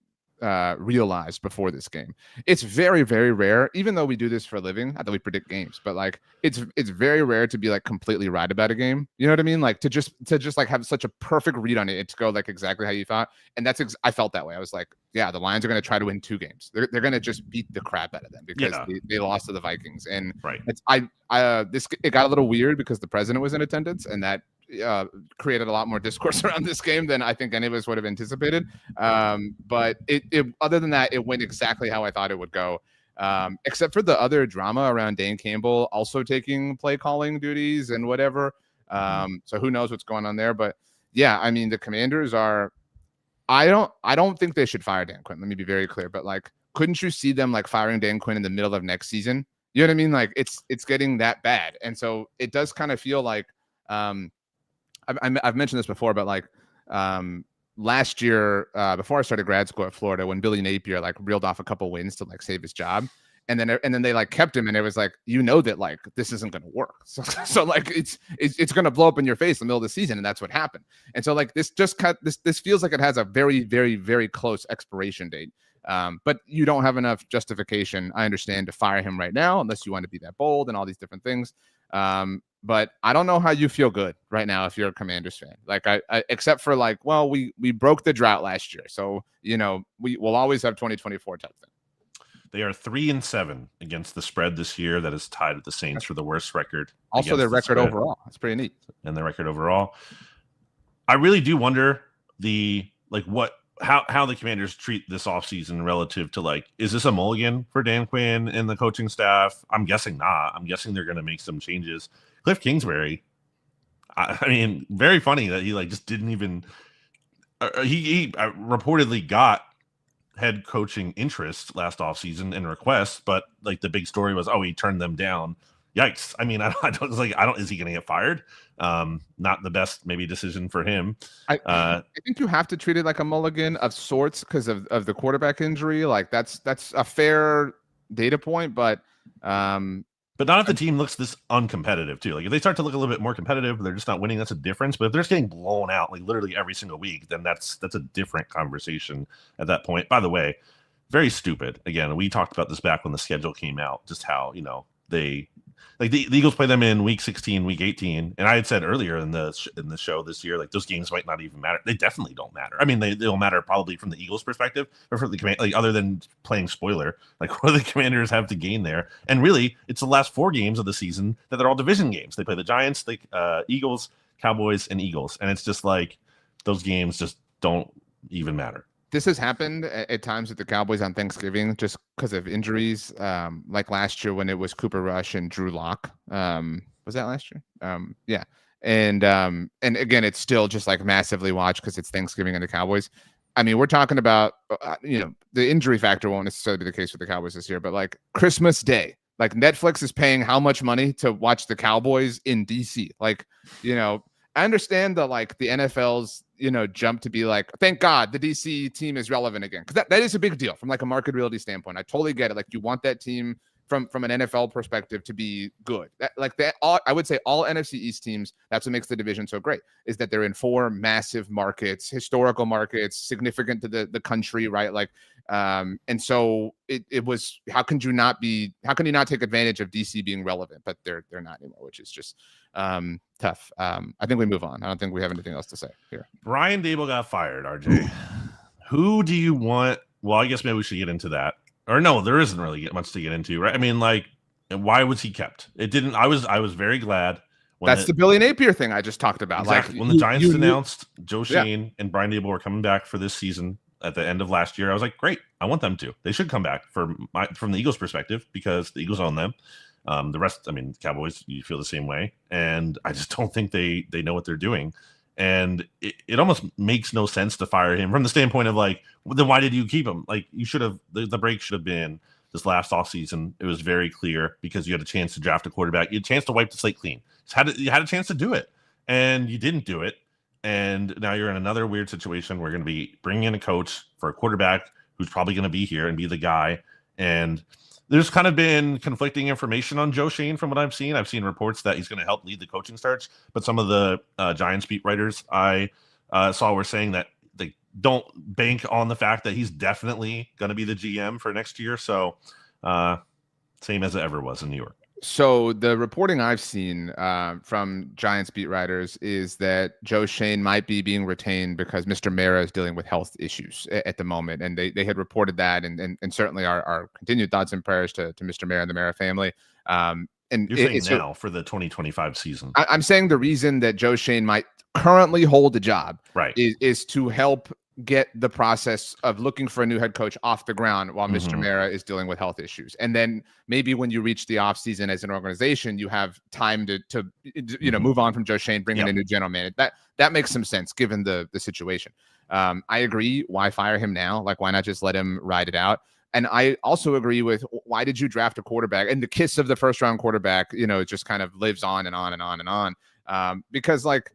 realized before this game. It's very, very rare, even though we do this for a living, not that we predict games, but like it's very rare to be like completely right about a game. You know what I mean? Like to just like have such a perfect read on it and to go like exactly how you thought. And that's I felt that way. I was like, yeah, the Lions are going to try to win 2 games. They're going to just beat the crap out of them because they lost to the Vikings. And right. it got a little weird because the president was in attendance, and that created a lot more discourse around this game than I think any of us would have anticipated. But it other than that, it went exactly how I thought it would go. Except for the other drama around Dan Campbell also taking play calling duties and whatever. So who knows what's going on there? But yeah, I mean, the Commanders are. I don't think they should fire Dan Quinn. Let me be very clear. But like, couldn't you see them like firing Dan Quinn in the middle of next season? You know what I mean? Like it's getting that bad, and so it does kind of feel like. I've mentioned this before, but like last year, before I started grad school at Florida, when Billy Napier like reeled off a couple wins to like save his job, and then they like kept him, and it was like, you know, that like this isn't going to work. So like it's going to blow up in your face in the middle of the season, and that's what happened. And so like this feels like it has a very, very, very close expiration date. But you don't have enough justification, I understand, to fire him right now, unless you want to be that bold and all these different things. But I don't know how you feel good right now if you're a Commanders fan. Like I except for like, well, we broke the drought last year, so you know we will always have 2024 type thing. They are 3-7 against the spread this year. That is tied with the Saints for the worst record. Also, their record overall. That's pretty neat. And their record overall. I really do wonder how the Commanders treat this offseason relative to like, is this a mulligan for Dan Quinn and the coaching staff? I'm guessing not. I'm guessing they're going to make some changes. Cliff Kingsbury, I mean, very funny that he like just didn't even he reportedly got head coaching interest last offseason and requests, but like the big story was, he turned them down. Yikes. I mean, is he going to get fired? Not the best maybe decision for him. I think you have to treat it like a mulligan of sorts because of the quarterback injury. Like that's a fair data point, but not if the team looks this uncompetitive too. Like if they start to look a little bit more competitive, they're just not winning. That's a difference. But if they're just getting blown out like literally every single week, then that's a different conversation at that point. By the way, very stupid. Again, we talked about this back when the schedule came out, just how, you know, they like the Eagles play them in week 16, week 18. And I had said earlier in the show this year, like those games might not even matter. They definitely don't matter. I mean, they'll matter probably from the Eagles perspective or for the command, like other than playing spoiler, like what do the Commanders have to gain there? And really it's the last 4 games of the season that they're all division games. They play the Giants, the Eagles, Cowboys, and Eagles. And it's just like those games just don't even matter. This has happened at times with the Cowboys on Thanksgiving just because of injuries. Like last year when it was Cooper Rush and Drew Lock. Was that last year? Yeah. And again, it's still just like massively watched because it's Thanksgiving and the Cowboys. I mean, we're talking about, the injury factor won't necessarily be the case with the Cowboys this year, but like Christmas Day, like Netflix is paying how much money to watch the Cowboys in DC? Like, I understand the NFL's, jump to be like, thank God the DC team is relevant again. Because that is a big deal from like a market reality standpoint. I totally get it. Like you want that team from an NFL perspective to be good. I would say all NFC East teams, that's what makes the division so great, is that they're in 4 massive markets, historical markets, significant to the country, right? Like, and so it was, how can you not take advantage of DC being relevant, but they're not anymore, which is just tough. I think we move on. I don't think we have anything else to say here. Brian Daboll got fired, RJ. Who do you want? Well, I guess maybe we should get into that. Or no, there isn't really much to get into, right? I mean, like, why was he kept? It didn't. I was very glad. That's the Billy Napier thing I just talked about. Exactly. Like when the Giants announced Joe Shane and Brian Daboll were coming back for this season at the end of last year, I was like, great. I want them to. They should come back from the Eagles' perspective because the Eagles own them. The rest, I mean, Cowboys, you feel the same way, and I just don't think they know what they're doing. And it almost makes no sense to fire him from the standpoint of like, well, then why did you keep him? Like you should have, the break should have been this last offseason. It was very clear because you had a chance to draft a quarterback. You had a chance to wipe the slate clean. You had a chance to do it and you didn't do it. And now you're in another weird situation. We're going to be bringing in a coach for a quarterback who's probably going to be here and be the guy. And there's kind of been conflicting information on Joe Shane from what I've seen. I've seen reports that he's going to help lead the coaching search, but some of the Giants beat writers I saw were saying that they don't bank on the fact that he's definitely going to be the GM for next year. So same as it ever was in New York. So the reporting I've seen from Giants beat writers is that Joe Shane might be being retained because Mr. Mara is dealing with health issues at the moment. And they had reported that and certainly our continued thoughts and prayers to Mr. Mara and the Mara family. And you're saying now for the 2025 season. I'm saying the reason that Joe Schoen might currently hold the job right is to help get the process of looking for a new head coach off the ground while Mr. Mara is dealing with health issues. And then maybe when you reach the offseason as an organization, you have time to move on from Joe Schoen, bring in a new general manager. That makes some sense given the situation. I agree. Why fire him now? Like, why not just let him ride it out? And I also agree with, why did you draft a quarterback? And the kiss of the first round quarterback, it just kind of lives on and on and on and on. Because like,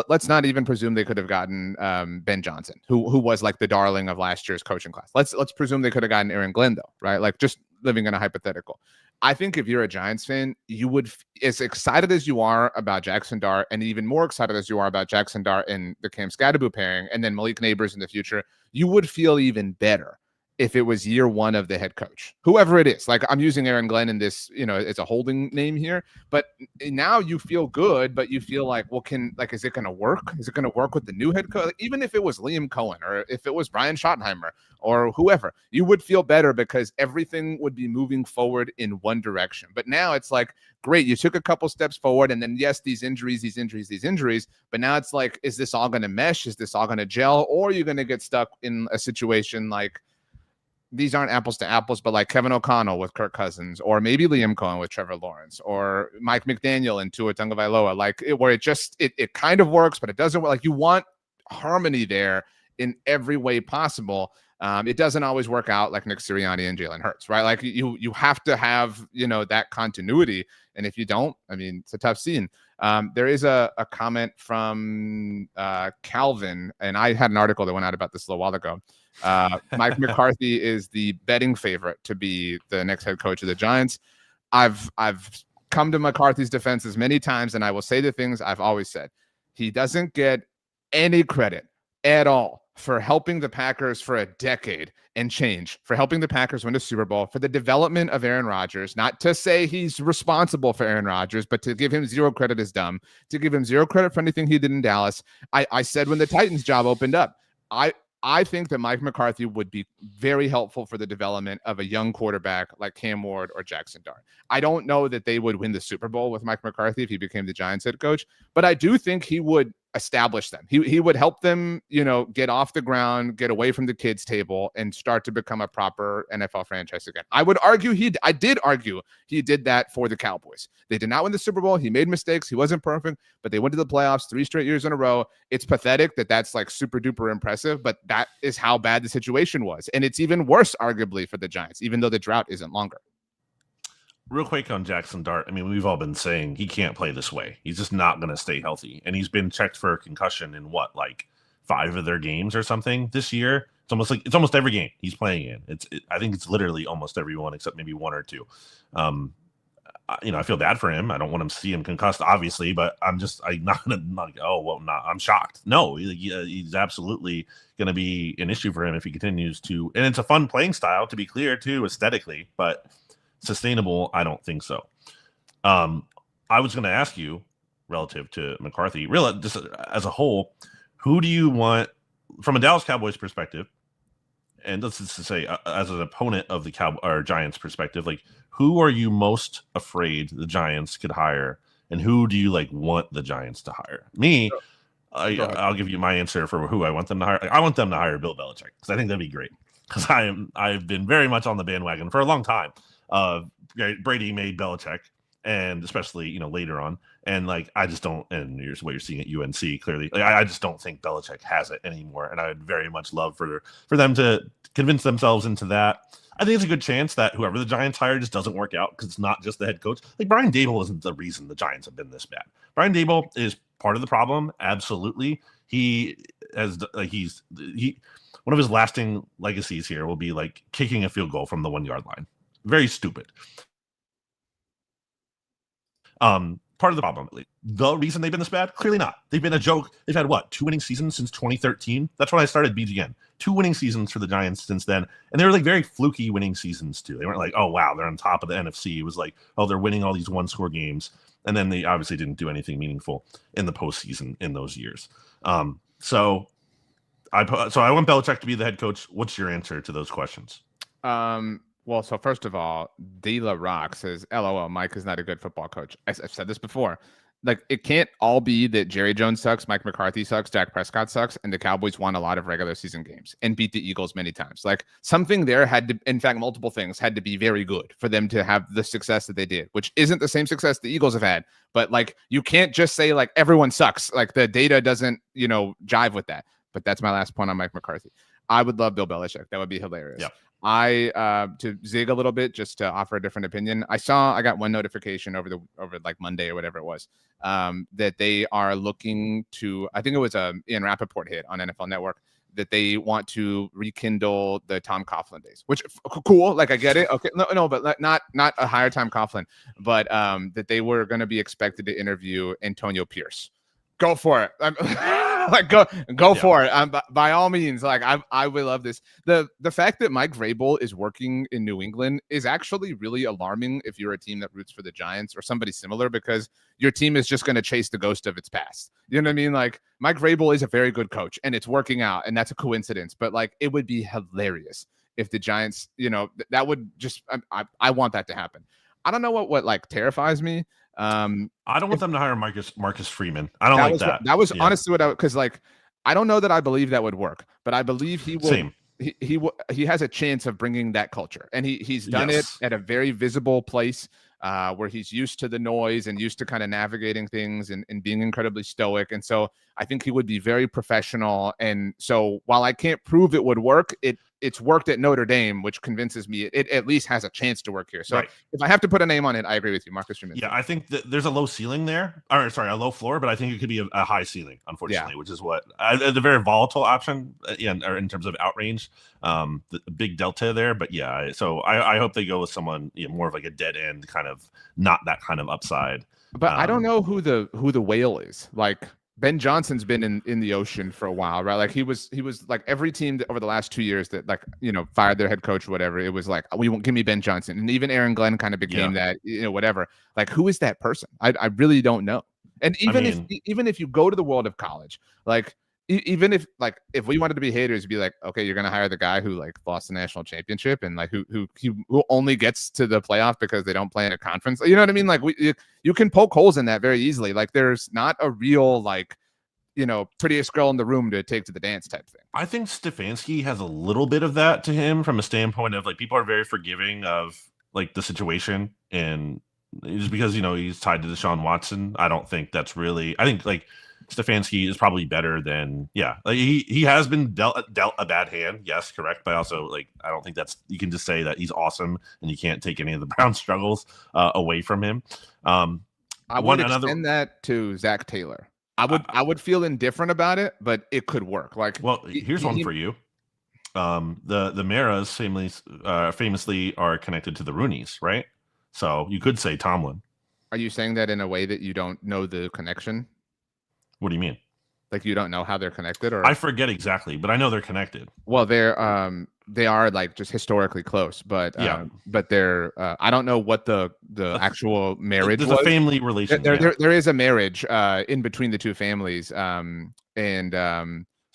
let's not even presume they could have gotten Ben Johnson, who was like the darling of last year's coaching class. Let's presume they could have gotten Aaron Glenn, though, right? Like, just living in a hypothetical. I think if you're a Giants fan, you would, as excited as you are about Jackson Dart, and even more excited as you are about Jackson Dart and the Cam Scadaboo pairing, and then Malik Neighbors in the future, you would feel even better if it was year one of the head coach, whoever it is. Like, I'm using Aaron Glenn in this, it's a holding name here, but now you feel good, but you feel like, well, is it going to work? Is it going to work with the new head coach? Like, even if it was Liam Cohen or if it was Brian Schottenheimer or whoever, you would feel better because everything would be moving forward in one direction. But now it's like, great, you took a couple steps forward, and then yes, these injuries, but now it's like, is this all going to mesh? Is this all going to gel? Or are you going to get stuck in a situation like, these aren't apples to apples, but like Kevin O'Connell with Kirk Cousins, or maybe Liam Cohen with Trevor Lawrence, or Mike McDaniel and Tua Tagovailoa, where it kind of works, but it doesn't work. Like, you want harmony there in every way possible. It doesn't always work out like Nick Sirianni and Jalen Hurts, right? Like, you have to have, that continuity. And if you don't, I mean, it's a tough scene. There is a comment from Calvin, and I had an article that went out about this a little while ago. Mike McCarthy is the betting favorite to be the next head coach of the Giants. I've come to McCarthy's defense as many times, and I will say the things I've always said. He doesn't get any credit at all for helping the Packers for a decade and change, for helping the Packers win a Super Bowl, for the development of Aaron Rodgers. Not to say he's responsible for Aaron Rodgers, but to give him zero credit is dumb. To give him zero credit for anything he did in Dallas. I said when the Titans job opened up, I think that Mike McCarthy would be very helpful for the development of a young quarterback like Cam Ward or Jackson Dart. I don't know that they would win the Super Bowl with Mike McCarthy if he became the Giants head coach, but I do think he would establish them. He would help them, get off the ground, get away from the kids' table, and start to become a proper NFL franchise again. I did argue he did that for the Cowboys. They did not win the Super Bowl. He made mistakes. He wasn't perfect, but they went to the playoffs 3 straight years in a row. It's pathetic that's like super duper impressive, but that is how bad the situation was. And it's even worse, arguably, for the Giants, even though the drought isn't longer. Real quick on Jackson Dart. I mean, we've all been saying he can't play this way. He's just not going to stay healthy. And he's been checked for a concussion in 5 of their games or something this year. It's almost every game he's playing in. I think it's literally almost every one except maybe 1 or 2. I feel bad for him. I don't want him to see him concussed, obviously, but I'm shocked. No, he's absolutely going to be an issue for him if he continues to. And it's a fun playing style, to be clear, too, aesthetically, but sustainable, I don't think so. I was going to ask you, relative to McCarthy, just as a whole, who do you want from a Dallas Cowboys perspective, and let's just say as an opponent of the Giants perspective, like, who are you most afraid the Giants could hire, and who do you want the Giants to hire? Me, I'll give you my answer for who I want them to hire. I want them to hire Bill Belichick because I think that'd be great. Because I've been very much on the bandwagon for a long time. Brady made Belichick, and especially later on, and I just don't. And here's what you're seeing at UNC clearly. I just don't think Belichick has it anymore, and I would very much love for them to convince themselves into that. I think it's a good chance that whoever the Giants hire just doesn't work out because it's not just the head coach. Brian Daboll isn't the reason the Giants have been this bad. Brian Daboll is part of the problem, absolutely. He has one of his lasting legacies here will be kicking a field goal from the 1-yard line. Very stupid. Part of the problem, the reason they've been this bad, clearly not. They've been a joke. They've had 2 winning seasons since 2013. That's when I started BGN. 2 winning seasons for the Giants since then, and they were very fluky winning seasons too. They weren't oh wow, they're on top of the NFC. It was they're winning all these 1-score games, and then they obviously didn't do anything meaningful in the postseason in those years. So I want Belichick to be the head coach. What's your answer to those questions? Well, so first of all, Dela Rock says, "LOL, Mike is not a good football coach." I've said this before. Like, it can't all be that Jerry Jones sucks, Mike McCarthy sucks, Dak Prescott sucks, and the Cowboys won a lot of regular season games and beat the Eagles many times. Like, something there had to, in fact, multiple things had to be very good for them to have the success that they did, which isn't the same success the Eagles have had. But like, you can't just say like everyone sucks. Like, the data doesn't, jive with that. But that's my last point on Mike McCarthy. I would love Bill Belichick. That would be hilarious. Yeah. To zig a little bit, just to offer a different opinion. I got one notification over like Monday or whatever it was, that they are looking to, I think it was Ian Rappaport hit on NFL Network, that they want to rekindle the Tom Coughlin days, which cool. Like, I get it. Okay. No, but not a higher Tom Coughlin, but that they were going to be expected to interview Antonio Pierce. Go for it. Like, go for it. By all means, like, I would love this. The fact that Mike Vrabel is working in New England is actually really alarming if you're a team that roots for the Giants or somebody similar, because your team is just going to chase the ghost of its past. You know what I mean? Like, Mike Vrabel is a very good coach and it's working out, and that's a coincidence. But like, it would be hilarious if the Giants, that would just, I want that to happen. I don't know what like terrifies me. I don't want them to hire Marcus Freeman. I don't like that. That was honestly what because like, I don't know that I believe that would work, but I believe he will. Same. He has a chance of bringing that culture, and he's done it at a very visible place where he's used to the noise and used to kind of navigating things and being incredibly stoic. And so I think he would be very professional. And so while I can't prove it would work, it's worked at Notre Dame, which convinces me it at least has a chance to work here. So if I have to put a name on it, I agree with you, Marcus Freeman. Yeah, I think that there's a low ceiling there. Or sorry, a low floor, but I think it could be a high ceiling, unfortunately, which is what the very volatile option, or in terms of outrange, the big delta there. But yeah, so I hope they go with someone more of like a dead end kind of, not that kind of upside. But I don't know who the whale is. Like, Ben Johnson's been in the ocean for a while, right? Like, he was like every team over the last 2 years that like, fired their head coach or whatever. It was like, we won't give me Ben Johnson. And even Aaron Glenn kind of became that, whatever. Like, who is that person? I really don't know. And even if you go to the world of college, like, even if we wanted to be haters, be like, okay, you're gonna hire the guy who like lost the national championship and like who only gets to the playoff because they don't play in a conference. You know what I mean? Like, you can poke holes in that very easily. Like, there's not a real like, prettiest girl in the room to take to the dance type thing. I think Stefanski has a little bit of that to him from a standpoint of like, people are very forgiving of like the situation, and just because he's tied to Deshaun Watson, I don't think that's really. I think like Stefanski is probably better than like he has been dealt a bad hand, yes, correct, but also like I don't think that's, you can just say that he's awesome and you can't take any of the Browns struggles away from him. I would extend that to Zach Taylor. I would feel indifferent about it, but it could work. Like, well, here's one for you. The Maras famously are connected to the Rooneys, right? So you could say Tomlin. Are you saying that in a way that you don't know the connection? What do you mean? Like, you don't know how they're connected? Or I forget exactly, but I know they're connected. Well, they are like just historically close, but they're I don't know what the actual marriage was. There's a family relation. There is a marriage in between the two families, and so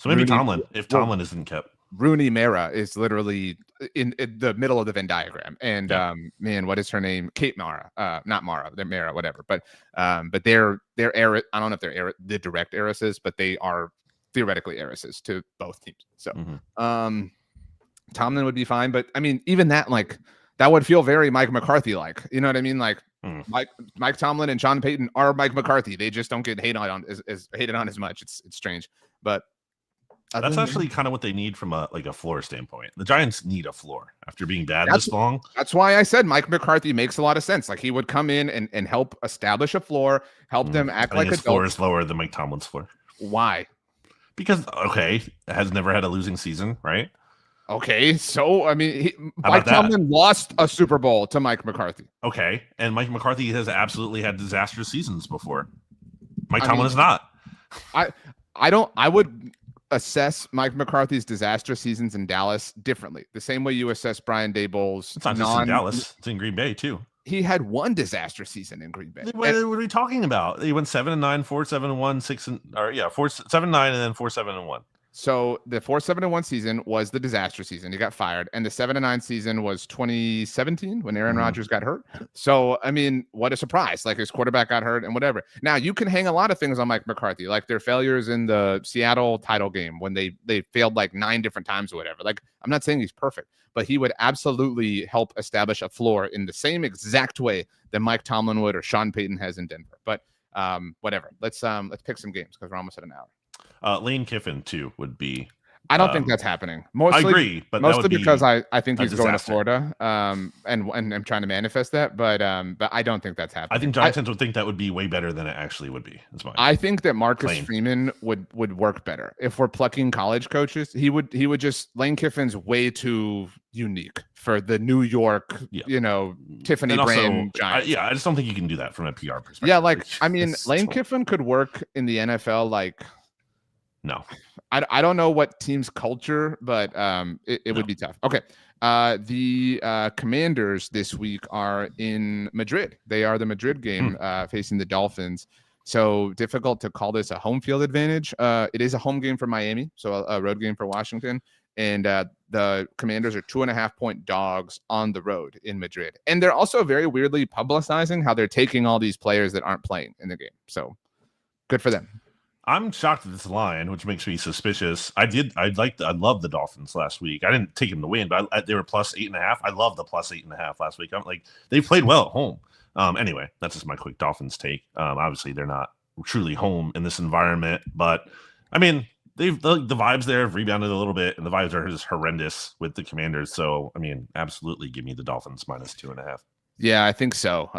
maybe Tomlin, if Tomlin isn't kept. Rooney Mara is literally in the middle of the Venn diagram, and man, what is her name? Kate Mara, not Mara, they're Mara, whatever. But they're heir. I don't know if they're the direct heiresses, but they are theoretically heiresses to both teams. So, Tomlin would be fine, but I mean, even that, like, that would feel very Mike McCarthy like. You know what I mean? Like, Mike Tomlin and Sean Payton are Mike McCarthy. They just don't get hated on as much. It's strange, but. That's actually kind of what they need from a floor standpoint. The Giants need a floor after being bad this long. That's why I said Mike McCarthy makes a lot of sense. Like, he would come in and help establish a floor, help them act like adults. Floor is lower than Mike Tomlin's floor. Why? Because has never had a losing season, right? Okay, so I mean, Mike Tomlin lost a Super Bowl to Mike McCarthy. Okay, and Mike McCarthy has absolutely had disastrous seasons before. Mike Tomlin is not. I would assess Mike McCarthy's disastrous seasons in Dallas differently. The same way you assess Brian Daboll's. It's not just in Dallas; it's in Green Bay too. He had one disastrous season in Green Bay. What are we talking about? He went 7-9, 4-7-1, 7-9, and then 4-7-1. So the 4-7-1 season was the disaster season. He got fired, and the 7-9 season was 2017 when Aaron Rodgers got hurt. So I mean, what a surprise! Like his quarterback got hurt and whatever. Now you can hang a lot of things on Mike McCarthy, like their failures in the Seattle title game when they failed like 9 different times or whatever. Like I'm not saying he's perfect, but he would absolutely help establish a floor in the same exact way that Mike Tomlin would or Sean Payton has in Denver. But whatever. Let's pick some games because we're almost at an hour. Lane Kiffin too would be. I don't think that's happening. Mostly, I agree, but mostly because I think he's going to disaster. Florida, and I'm trying to manifest that, but I don't think that's happening. I think Giants fans would think that would be way better than it actually would be. That's mine. I think that Marcus Freeman would work better if we're plucking college coaches. He would just Lane Kiffin's way too unique for the New York, Tiffany brand Giants. I just don't think you can do that from a PR perspective. Yeah, like I mean, Lane Kiffin could work in the NFL. Like, no. I don't know what team's culture, but it would be tough. Okay. The Commanders this week are in Madrid. They are the Madrid game facing the Dolphins. So difficult to call this a home field advantage. It is a home game for Miami, so a road game for Washington. And the Commanders are 2.5-point dogs on the road in Madrid. And they're also very weirdly publicizing how they're taking all these players that aren't playing in the game. So good for them. I'm shocked at this line, which makes me suspicious. I love the Dolphins last week. I didn't take them to win, but they were plus 8.5. I love the plus 8.5 last week. I'm like, they played well at home. Anyway, that's just my quick Dolphins take. Obviously, they're not truly home in this environment, but I mean, the vibes there have rebounded a little bit, and the vibes are just horrendous with the Commanders. So, I mean, absolutely, give me the Dolphins minus 2.5. Yeah, I think so.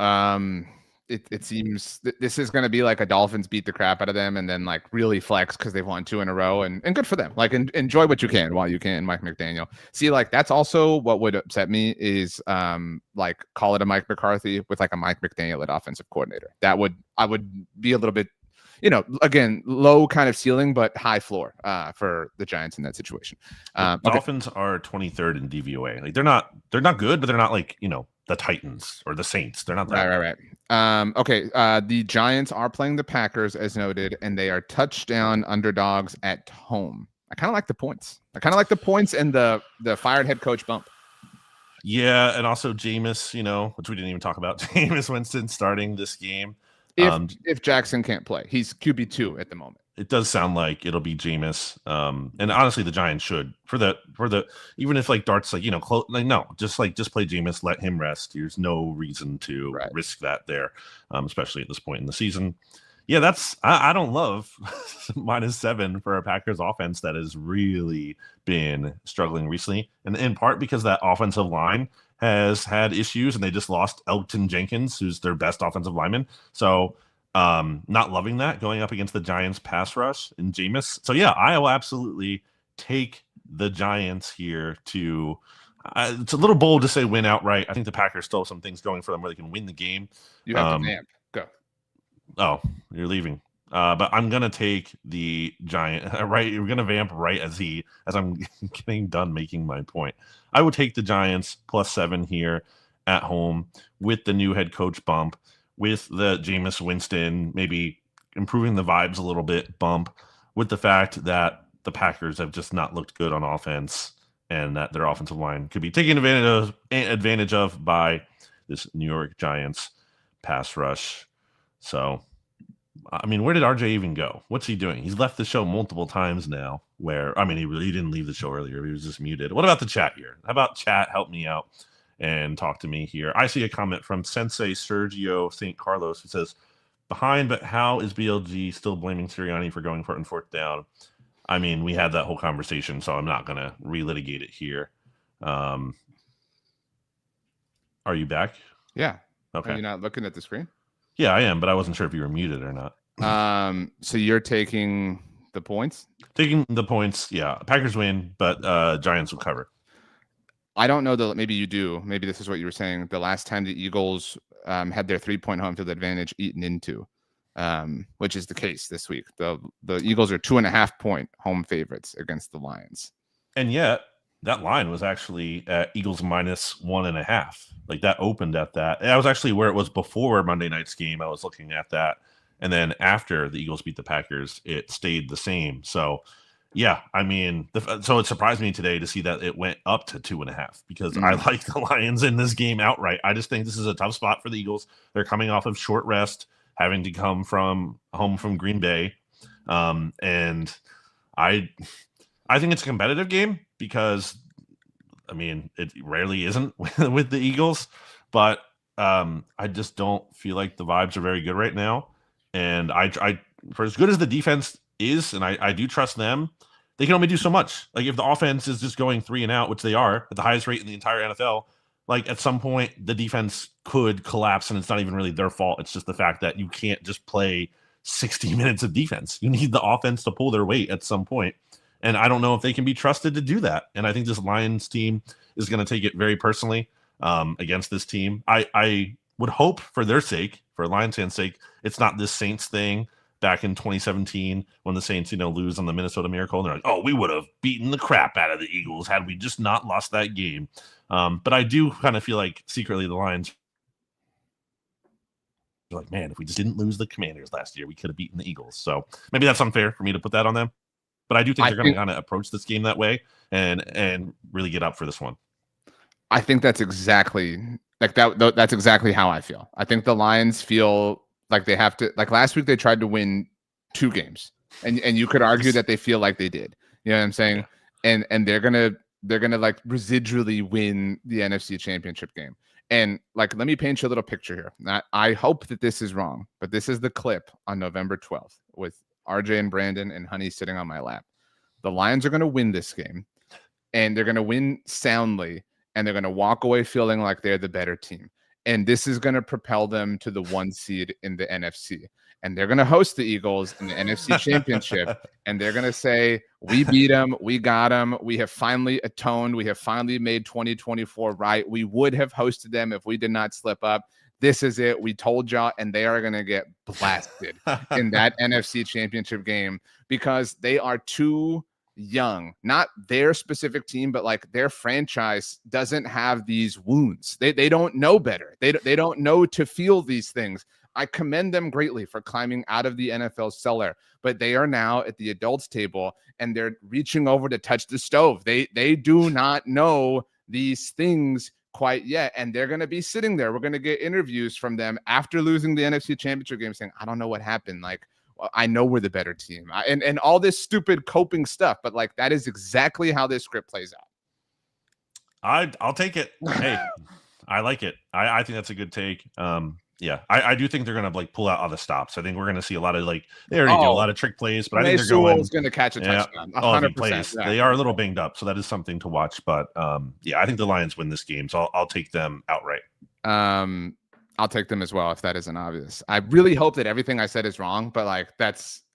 It seems this is going to be like a Dolphins beat the crap out of them and then like really flex because they've won 2 in a row and good for them. Like enjoy what you can while you can, Mike McDaniel. See, like that's also what would upset me is like call it a Mike McCarthy with like a Mike McDaniel at offensive coordinator. I would be a little bit, again, low kind of ceiling, but high floor for the Giants in that situation. Dolphins are 23rd in DVOA. Like they're not good, but they're not like, the Titans or the Saints. They're not that. Right. Okay. The Giants are playing the Packers as noted, and they are touchdown underdogs at home. I kind of like the points. And the fired head coach bump. Yeah, and also Jameis, which we didn't even talk about. Jameis Winston starting this game. If Jackson can't play, he's QB2 at the moment. It does sound like it'll be Jameis. And honestly, the Giants should for the even if like Dart's like no, just play Jameis, let him rest. There's no reason to risk that there, especially at this point in the season. Yeah, I don't love -7 for a Packers offense that has really been struggling recently, and in part because that offensive line has had issues, and they just lost Elgton Jenkins, who's their best offensive lineman. So. Not loving that going up against the Giants pass rush and Jameis. So yeah, I will absolutely take the Giants here to it's a little bold to say win outright. I think the Packers still have some things going for them where they can win the game. You have to vamp. Go. Oh, you're leaving. But I'm gonna take the Giant right. We're gonna vamp right as I'm getting done making my point. I would take the Giants +7 here at home with the new head coach bump. With the Jameis Winston maybe improving the vibes a little bit bump, with the fact that the Packers have just not looked good on offense and that their offensive line could be taken advantage of by this New York Giants pass rush. So, I mean, where did RJ even go? What's he doing? He's left the show multiple times now where, I mean, he really didn't leave the show earlier. He was just muted. What about the chat here? How about chat? Help me out and talk to me here. I see a comment from Sensei Sergio St. Carlos who says, behind, but how is BLG still blaming Sirianni for going for it on 4th down? I mean, we had that whole conversation, so I'm not going to relitigate it here. Are you back? Yeah. Okay. Are you not looking at the screen? Yeah, I am, but I wasn't sure if you were muted or not. So you're taking the points? Taking the points, yeah. Packers win, but Giants will cover. I don't know that maybe you do. Maybe this is what you were saying. The last time the Eagles had their 3-point home field advantage eaten into, which is the case this week. The Eagles are 2.5-point home favorites against the Lions. And yet that line was actually at Eagles -1.5. Like that opened at that. That was actually where it was before Monday night's game. I was looking at that. And then after the Eagles beat the Packers, it stayed the same. So Yeah, I mean, so it surprised me today to see that it went up to 2.5 because I like the Lions in this game outright. I just think this is a tough spot for the Eagles. They're coming off of short rest, having to come from home from Green Bay, and I think it's a competitive game because I mean it rarely isn't with the Eagles, but I just don't feel like the vibes are very good right now. And I for as good as the defense is, and I do trust them, they can only do so much. Like if the offense is just going 3 and out, which they are at the highest rate in the entire NFL, like at some point the defense could collapse, and it's not even really their fault. It's just the fact that you can't just play 60 minutes of defense. You need the offense to pull their weight at some point. And I don't know if they can be trusted to do that. And I think this Lions team is going to take it very personally against this team. I would hope for their sake, for Lions fans' sake, it's not this Saints thing back in 2017 when the Saints, lose on the Minnesota Miracle. And they're like, oh, we would have beaten the crap out of the Eagles had we just not lost that game. But I do kind of feel like secretly the Lions are like, man, if we just didn't lose the Commanders last year, we could have beaten the Eagles. So maybe that's unfair for me to put that on them. But I do think they're going to kind of approach this game that way and really get up for this one. I think that's exactly like that. That's exactly how I feel. I think the Lions feel like they have to. Like last week, they tried to win 2 games, and you could argue that they feel like they did. You know what I'm saying? Yeah. And they're gonna like residually win the NFC Championship game. And like, let me paint you a little picture here. I hope that this is wrong, but this is the clip on November 12th with RJ and Brandon and Honey sitting on my lap. The Lions are going to win this game, and they're going to win soundly, and they're going to walk away feeling like they're the better team. And this is going to propel them to the 1 seed in the NFC. And they're going to host the Eagles in the NFC Championship. And they're going to say, we beat them. We got them. We have finally atoned. We have finally made 2024 right. We would have hosted them if we did not slip up. This is it. We told y'all, and they are going to get blasted in that NFC Championship game because they are too young. Not their specific team, but like their franchise doesn't have these wounds. They don't know better. They don't know to feel these things. I commend them greatly for climbing out of the NFL cellar, but they are now at the adults table and they're reaching over to touch the stove. They do not know these things quite yet, and they're going to be sitting there. We're going to get interviews from them after losing the NFC Championship game saying, I don't know what happened. Like, I know we're the better team, and all this stupid coping stuff, but like that is exactly how this script plays out. I'll take it. Hey, I like it. I think that's a good take. Yeah, I do think they're going to like pull out all the stops. I think we're going to see a lot of like they already do a lot of trick plays, but I think they're going to catch a touchdown. 100%. Yeah. They are a little banged up, so that is something to watch. But yeah, I think the Lions win this game, so I'll take them outright. I'll take them as well if that isn't obvious. I really hope that everything I said is wrong, but like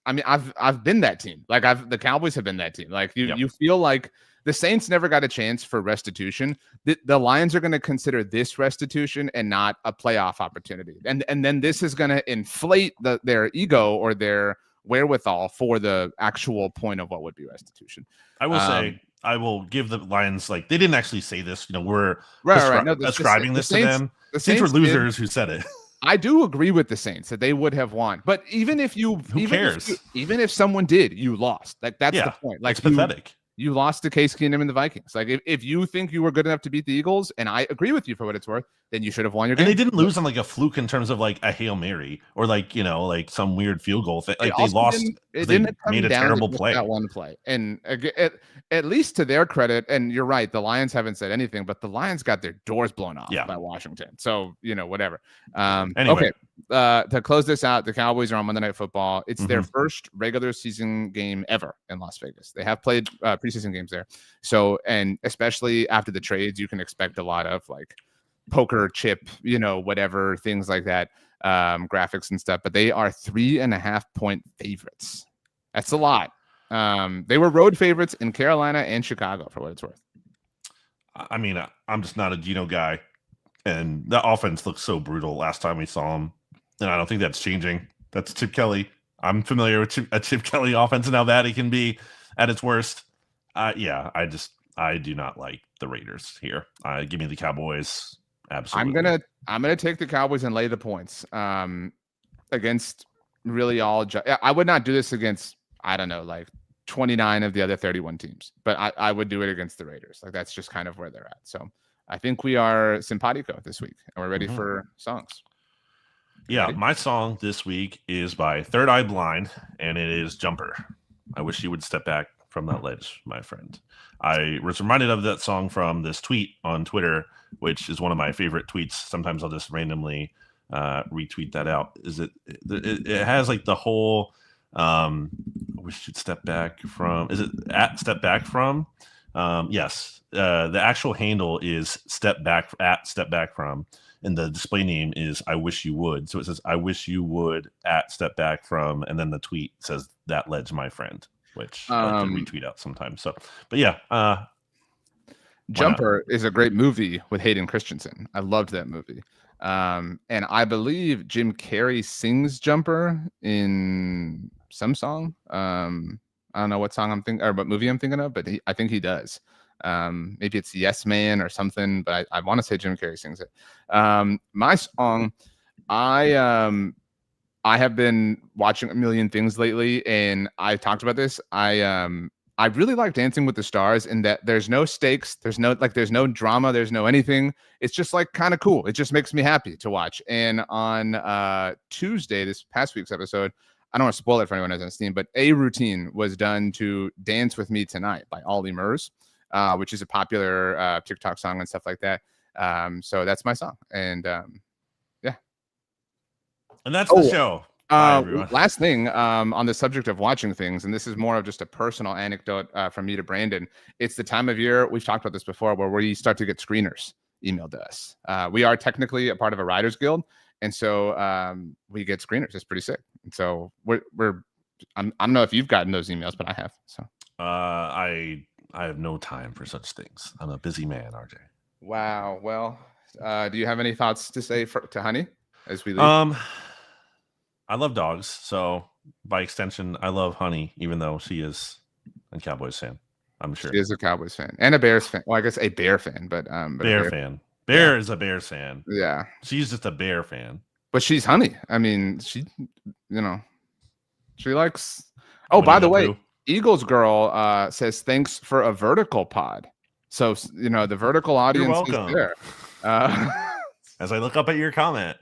I've been that team. Like the Cowboys have been that team. Like you feel like the Saints never got a chance for restitution. The Lions are going to consider this restitution and not a playoff opportunity. And then this is going to inflate their ego or their wherewithal for the actual point of what would be restitution. I will say, I will give the Lions, like, they didn't actually say this. We're ascribing this to them. The Saints were losers who said it. I do agree with the Saints that they would have won. But even if who cares? Even if someone did, you lost. Like, that's the point. Like, it's pathetic. You lost to Case Keenum and the Vikings. Like, if you think you were good enough to beat the Eagles, and I agree with you for what it's worth, then you should have won your game. And they didn't lose on like a fluke in terms of like a Hail Mary or like, like some weird field goal thing. Like they lost. They made a terrible play. That one play. And at least to their credit, and you're right, the Lions haven't said anything, but the Lions got their doors blown off by Washington. So, whatever. Anyway. Okay. To close this out, the Cowboys are on Monday Night Football. It's their first regular season game ever in Las Vegas. They have played preseason games there. So, and especially after the trades, you can expect a lot of like poker chip, whatever, things like that, graphics and stuff. But they are 3.5-point favorites. That's a lot. They were road favorites in Carolina and Chicago, for what it's worth. I mean, I'm just not a Geno guy. And the offense looked so brutal last time we saw him. And I don't think that's changing. That's Chip Kelly. I'm familiar with a Chip Kelly offense and how bad it can be at its worst. I do not like the Raiders here. Give me the Cowboys. Absolutely. I'm gonna take the Cowboys and lay the points against really all. I would not do this against, I don't know, like 29 of the other 31 teams. But I would do it against the Raiders. Like, that's just kind of where they're at. So I think we are simpatico this week, and we're ready for songs. Yeah, Ready? my song this week is by Third Eye Blind, and it is Jumper. I wish you would step back from that ledge, my friend. I was reminded of that song from this tweet on Twitter, which is one of my favorite tweets. Sometimes I'll just randomly retweet that out. It has like the whole we should step back from, is it at step back from? Yes, the actual handle is step back from, and the display name is I wish you would. So it says I wish you would at step back from, and then the tweet says that ledge, my friend, which I like to retweet out sometimes. So, but yeah, Jumper is a great movie with Hayden Christensen. I loved that movie. And I believe Jim Carrey sings Jumper in some song. I don't know what song I'm thinking, or what movie I'm thinking of, but I think he does. Maybe it's Yes Man or something, but I want to say Jim Carrey sings it. My song, I have been watching a million things lately, and I talked about this. I really like Dancing with the Stars in that there's no stakes, there's no drama, there's no anything. It's just like kind of cool. It just makes me happy to watch. And on Tuesday, this past week's episode, I don't want to spoil it for anyone who hasn't seen, but a routine was done to Dance With Me Tonight by Ollie Murs, which is a popular TikTok song and stuff like that. So that's my song. And yeah. And that's the show. Last thing on the subject of watching things, and this is more of just a personal anecdote from me to Brandon. It's the time of year, we've talked about this before, where we start to get screeners emailed to us. We are technically a part of a writers guild, and so we get screeners. It's pretty sick. And so I don't know if you've gotten those emails, but I have. So I have no time for such things. I'm a busy man, RJ. Wow. Well, do you have any thoughts to say to Honey as we leave? I love dogs, so by extension, I love Honey, even though she is a Cowboys fan. I'm sure she is a Cowboys fan and a Bears fan. Well, I guess a Bear fan, but Bear fan. Bear is a Bears fan. Yeah, she's just a Bear fan. But she's Honey. I mean, she likes. Oh, by the way, Eagles Girl says thanks for a vertical pod. So the vertical audience is there. As I look up at your comment.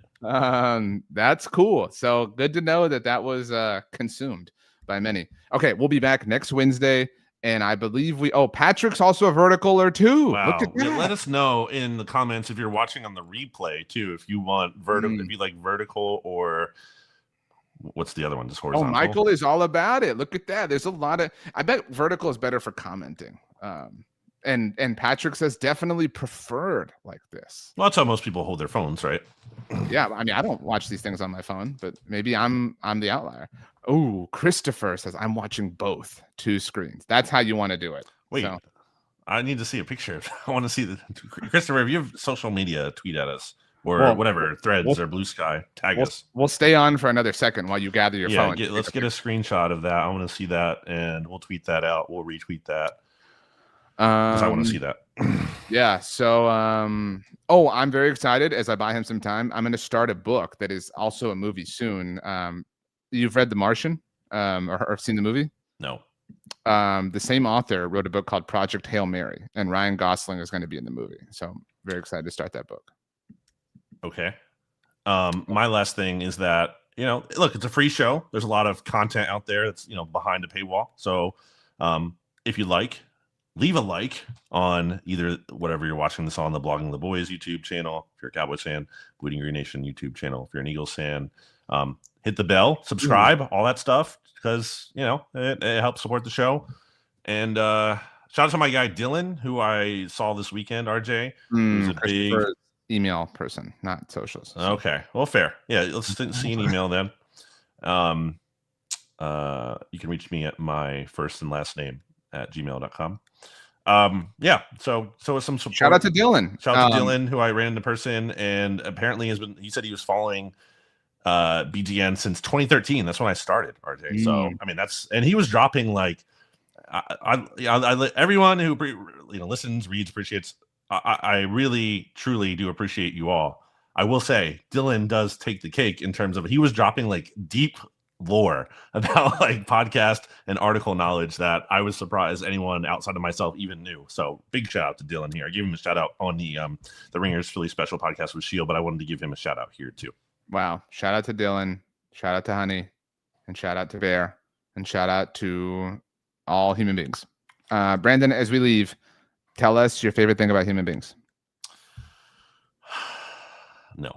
That's cool. So good to know that was consumed by many. Okay, we'll be back next Wednesday, and I believe Patrick's also a verticaler too. Wow. Look at that. Yeah, let us know in the comments if you're watching on the replay too, if you want vertical, if you like vertical, or what's the other one, just horizontal. Michael is all about it. Look at that. There's a lot of, I bet vertical is better for commenting. And Patrick says definitely preferred like this. Well, that's how most people hold their phones, right? Yeah, I mean, I don't watch these things on my phone, but maybe I'm the outlier. Oh, Christopher says I'm watching both 2 screens. That's how you want to do it. Wait, so, I need to see a picture. I want to see Christopher. If you have social media, tweet at us or whatever, Threads or Blue Sky. Tag us. We'll stay on for another second while you gather your phone. Let's get a screenshot of that. I want to see that, and we'll tweet that out. We'll retweet that. Because I want to see that. Yeah. So, I'm very excited as I buy him some time. I'm going to start a book that is also a movie soon. You've read The Martian or seen the movie? No. The same author wrote a book called Project Hail Mary, and Ryan Gosling is going to be in the movie. So I'm very excited to start that book. Okay. My last thing is that, look, it's a free show. There's a lot of content out there that's, behind a paywall. So if you leave a like on either whatever you're watching this on, the Blogging the Boys YouTube channel, if you're a Cowboys fan, Bleeding Green Nation YouTube channel, if you're an Eagles fan, hit the bell, subscribe, all that stuff, because, it helps support the show. And shout out to my guy, Dylan, who I saw this weekend, RJ. Who's a big email person, not socials. Okay. Well, fair. Yeah. Let's see an email then. You can reach me at my first and last name at gmail.com. So some support. Shout out to Dylan. Shout out to Dylan, who I ran into person, and apparently he said he was following BGN since 2013. That's when I started, RJ. So I mean, and he was dropping like I everyone who listens, reads, appreciates. I really truly do appreciate you all. I will say Dylan does take the cake in terms of he was dropping like deep lore about like podcast and article knowledge that I was surprised anyone outside of myself even knew. So big shout out to Dylan here. I gave him a shout out on the Ringers Philly special podcast with Shield, but I wanted to give him a shout out here too. Wow. Shout out to Dylan. Shout out to Honey. And shout out to Bear. And shout out to all human beings. Brandon, as we leave, tell us your favorite thing about human beings. No.